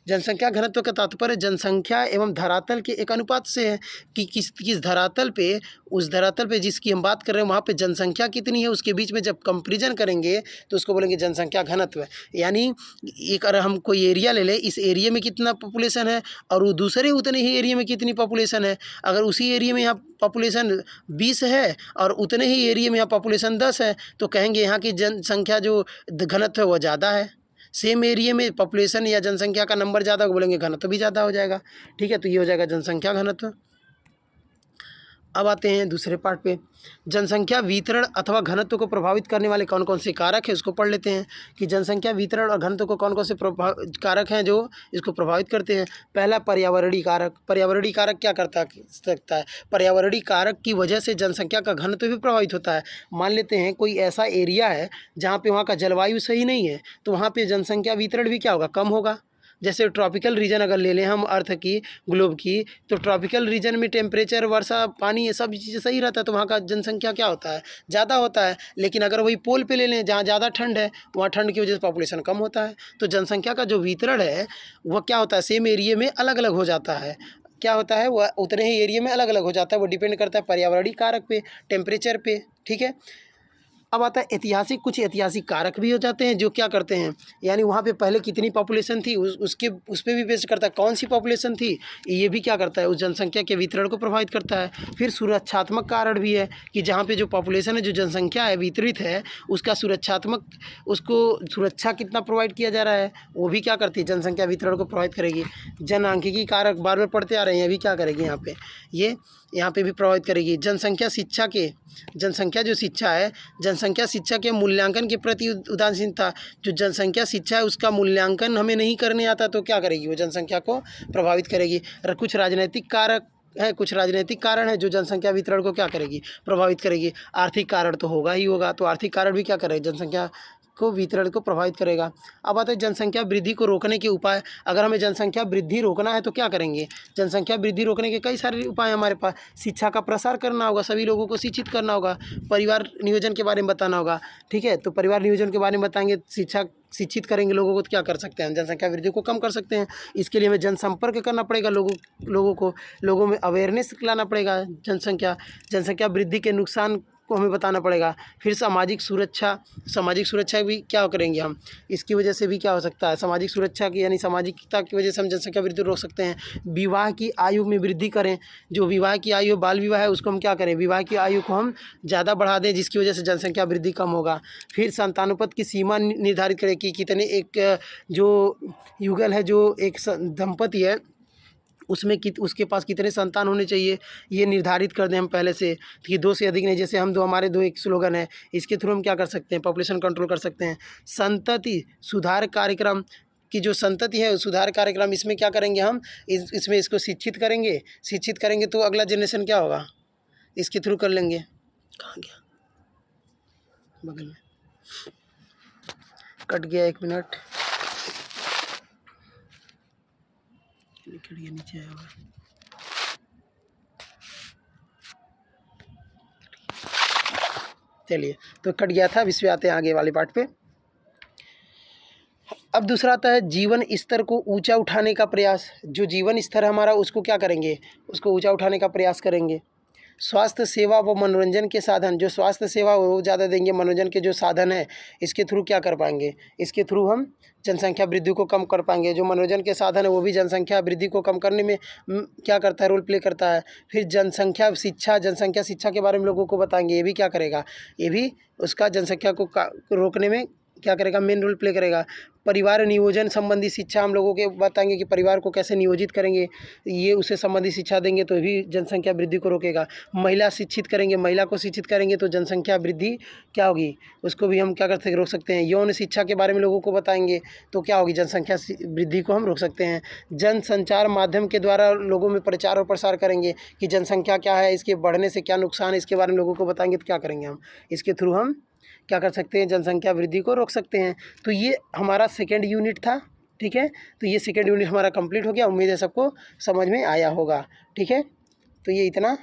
जनसंख्या घनत्व का तात्पर्य जनसंख्या एवं धरातल के एक अनुपात से है कि किस धरातल पे, उस धरातल पे जिसकी हम बात कर रहे हैं वहाँ पे जनसंख्या कितनी है, उसके बीच में जब कंपैरिजन करेंगे तो उसको बोलेंगे जनसंख्या घनत्व। यानी एक अगर हम कोई एरिया ले लें, इस एरिया में कितना पॉपुलेशन है और वो दूसरे उतने ही एरिया में कितनी पॉपुलेशन है। अगर उसी एरिया में यहाँ पॉपुलेशन 20 है और उतने ही एरिया में यहाँ पॉपुलेशन 10 है तो कहेंगे यहाँ की जनसंख्या जो घनत्व है वो ज़्यादा है। सेम एरिया में पॉपुलेशन या जनसंख्या का नंबर ज़्यादा हो, बोलेंगे घनत्व भी ज़्यादा हो जाएगा। ठीक है, तो ये हो जाएगा जनसंख्या घनत्व। अब आते हैं दूसरे पार्ट पे। जनसंख्या वितरण अथवा घनत्व को प्रभावित करने वाले कौन कौन से कारक हैं उसको पढ़ लेते हैं कि जनसंख्या वितरण और घनत्व को कौन कौन से कारक हैं जो इसको प्रभावित करते हैं। पहला पर्यावरणीय कारक। पर्यावरणीय कारक क्या करता सकता है? पर्यावरणीय कारक की वजह से जनसंख्या का घनत्व भी प्रभावित होता है। मान लेते हैं कोई ऐसा एरिया है जहाँ पे वहाँ का जलवायु सही नहीं है तो वहाँ पे जनसंख्या वितरण भी क्या होगा? कम होगा। जैसे ट्रॉपिकल रीजन अगर ले लें हम अर्थ की, ग्लोब की, तो ट्रॉपिकल रीजन में टेम्परेचर, वर्षा, पानी, ये सब चीज़ें सही रहता है तो वहाँ का जनसंख्या क्या होता है? ज़्यादा होता है। लेकिन अगर वही पोल पे ले लें जहाँ ज़्यादा ठंड है, वहाँ ठंड की वजह से पॉपुलेशन कम होता है। तो जनसंख्या का जो वितरण है वह क्या होता है? सेम एरिया में अलग अलग हो जाता है। क्या होता है? वह उतने ही एरिया में अलग अलग हो जाता है। वो डिपेंड करता है पर्यावरणीय कारक पे, टेम्परेचर पे। ठीक है। अब आता है ऐतिहासिक। कुछ ऐतिहासिक कारक भी हो जाते हैं जो क्या करते हैं, यानी वहाँ पे पहले कितनी पॉपुलेशन थी उस पे भी बेस्ड करता है, कौन सी पॉपुलेशन थी, ये भी क्या करता है? उस जनसंख्या के वितरण को प्रभावित करता है। फिर सुरक्षात्मक कारण भी है कि जहाँ पे जो पॉपुलेशन है, जो जनसंख्या है वितरित है, उसका सुरक्षात्मक, उसको सुरक्षा कितना प्रोवाइड किया जा रहा है, वो भी क्या करती है? जनसंख्या वितरण को प्रभावित करेगी। जनसांख्यिकी कारक बार बार पढ़ते आ रहे हैं, ये भी क्या करेगी? यहाँ पे भी प्रभावित करेगी। जनसंख्या शिक्षा के, जनसंख्या जो शिक्षा है, जनसंख्या शिक्षा के मूल्यांकन के प्रति उदासीनता। जो जनसंख्या शिक्षा है उसका मूल्यांकन हमें नहीं करने आता तो क्या करेगी? वो जनसंख्या को प्रभावित करेगी। कुछ राजनीतिक कारक है, कुछ राजनीतिक कारण है जो जनसंख्या वितरण को क्या करेगी? प्रभावित करेगी। आर्थिक कारण तो होगा ही होगा, तो आर्थिक कारण भी क्या करेगा? जनसंख्या को वितरण को प्रभावित करेगा। अब आता है जनसंख्या वृद्धि को रोकने के उपाय। अगर हमें जनसंख्या वृद्धि रोकना है तो क्या करेंगे? जनसंख्या वृद्धि रोकने के कई सारे उपाय हमारे पास। शिक्षा का प्रसार करना होगा, सभी लोगों को शिक्षित करना होगा, परिवार नियोजन के बारे में बताना होगा। ठीक है, तो परिवार नियोजन के बारे में बताएंगे, शिक्षित करेंगे लोगों को, तो क्या कर सकते हैं? जनसंख्या वृद्धि को कम कर सकते हैं। इसके लिए हमें जनसंपर्क करना पड़ेगा, लोगों में अवेयरनेस लाना पड़ेगा। जनसंख्या वृद्धि के नुकसान को हमें बताना पड़ेगा। फिर सामाजिक सुरक्षा भी क्या करेंगे हम? इसकी वजह से भी क्या हो सकता है? सामाजिक सुरक्षा की यानी सामाजिकता की वजह से हम जनसंख्या वृद्धि रोक सकते हैं। विवाह की आयु में वृद्धि करें। जो विवाह की आयु, बाल विवाह है, उसको हम क्या करें? विवाह की आयु को हम ज़्यादा बढ़ा दें, जिसकी वजह से जनसंख्या वृद्धि कम होगा। फिर संतानोपत की सीमा निर्धारित करें कि कितने, एक जो युगल है, जो एक दंपति है उसमें उसके पास कितने संतान होने चाहिए, ये निर्धारित कर दें हम पहले से कि 2 से अधिक नहीं। जैसे हम दो, हमारे 2 एक स्लोगन है, इसके थ्रू हम क्या कर सकते हैं? पॉपुलेशन कंट्रोल कर सकते हैं। संतति सुधार कार्यक्रम की जो संतति है सुधार कार्यक्रम, इसमें क्या करेंगे हम? इसमें इसको शिक्षित करेंगे तो अगला जनरेशन क्या होगा? इसके थ्रू कर लेंगे। कहाँ गया? बगल में कट गया, 1 मिनट। निकट गया, नीचे आया होगा। चलिए, तो कट गया था, अब इस पे आते हैं आगे वाले पार्ट पे। अब दूसरा आता है जीवन स्तर को ऊंचा उठाने का प्रयास। जो जीवन स्तर है हमारा, उसको क्या करेंगे? उसको ऊंचा उठाने का प्रयास करेंगे। स्वास्थ्य सेवा व मनोरंजन के साधन, जो स्वास्थ्य सेवा वो ज़्यादा देंगे, मनोरंजन के जो साधन है इसके थ्रू क्या कर पाएंगे? इसके थ्रू हम जनसंख्या वृद्धि को कम कर पाएंगे। जो मनोरंजन के साधन है वो भी जनसंख्या वृद्धि को कम करने में क्या करता है? रोल प्ले करता है। फिर जनसंख्या शिक्षा के बारे में लोगों को बताएंगे, ये भी क्या करेगा? ये भी उसका जनसंख्या को रोकने में क्या करेगा? मेन रोल प्ले करेगा। परिवार नियोजन संबंधी शिक्षा हम लोगों के बताएंगे कि परिवार को कैसे नियोजित करेंगे, ये उससे संबंधित शिक्षा देंगे तो भी जनसंख्या वृद्धि को रोकेगा। महिला को शिक्षित करेंगे तो जनसंख्या वृद्धि क्या होगी? उसको भी हम क्या कर सकते? रोक सकते हैं। यौन शिक्षा के बारे में लोगों को बताएंगे तो क्या होगी? जनसंख्या वृद्धि को हम रोक सकते हैं। जन संचार माध्यम के द्वारा लोगों में प्रचार और प्रसार करेंगे कि जनसंख्या क्या है, इसके बढ़ने से क्या नुकसान है, इसके बारे में लोगों को बताएंगे तो क्या करेंगे हम? इसके थ्रू हम क्या कर सकते हैं? जनसंख्या वृद्धि को रोक सकते हैं। तो ये हमारा सेकेंड यूनिट था। ठीक है, तो ये सेकेंड यूनिट हमारा कंप्लीट हो गया। उम्मीद है सबको समझ में आया होगा। ठीक है, तो ये इतना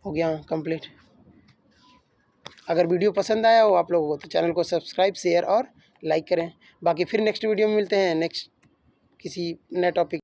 हो गया कंप्लीट। अगर वीडियो पसंद आया हो आप लोगों को तो चैनल को सब्सक्राइब, शेयर और लाइक करें। बाकी फिर नेक्स्ट वीडियो में मिलते हैं। नेक्स्ट किसी नए टॉपिक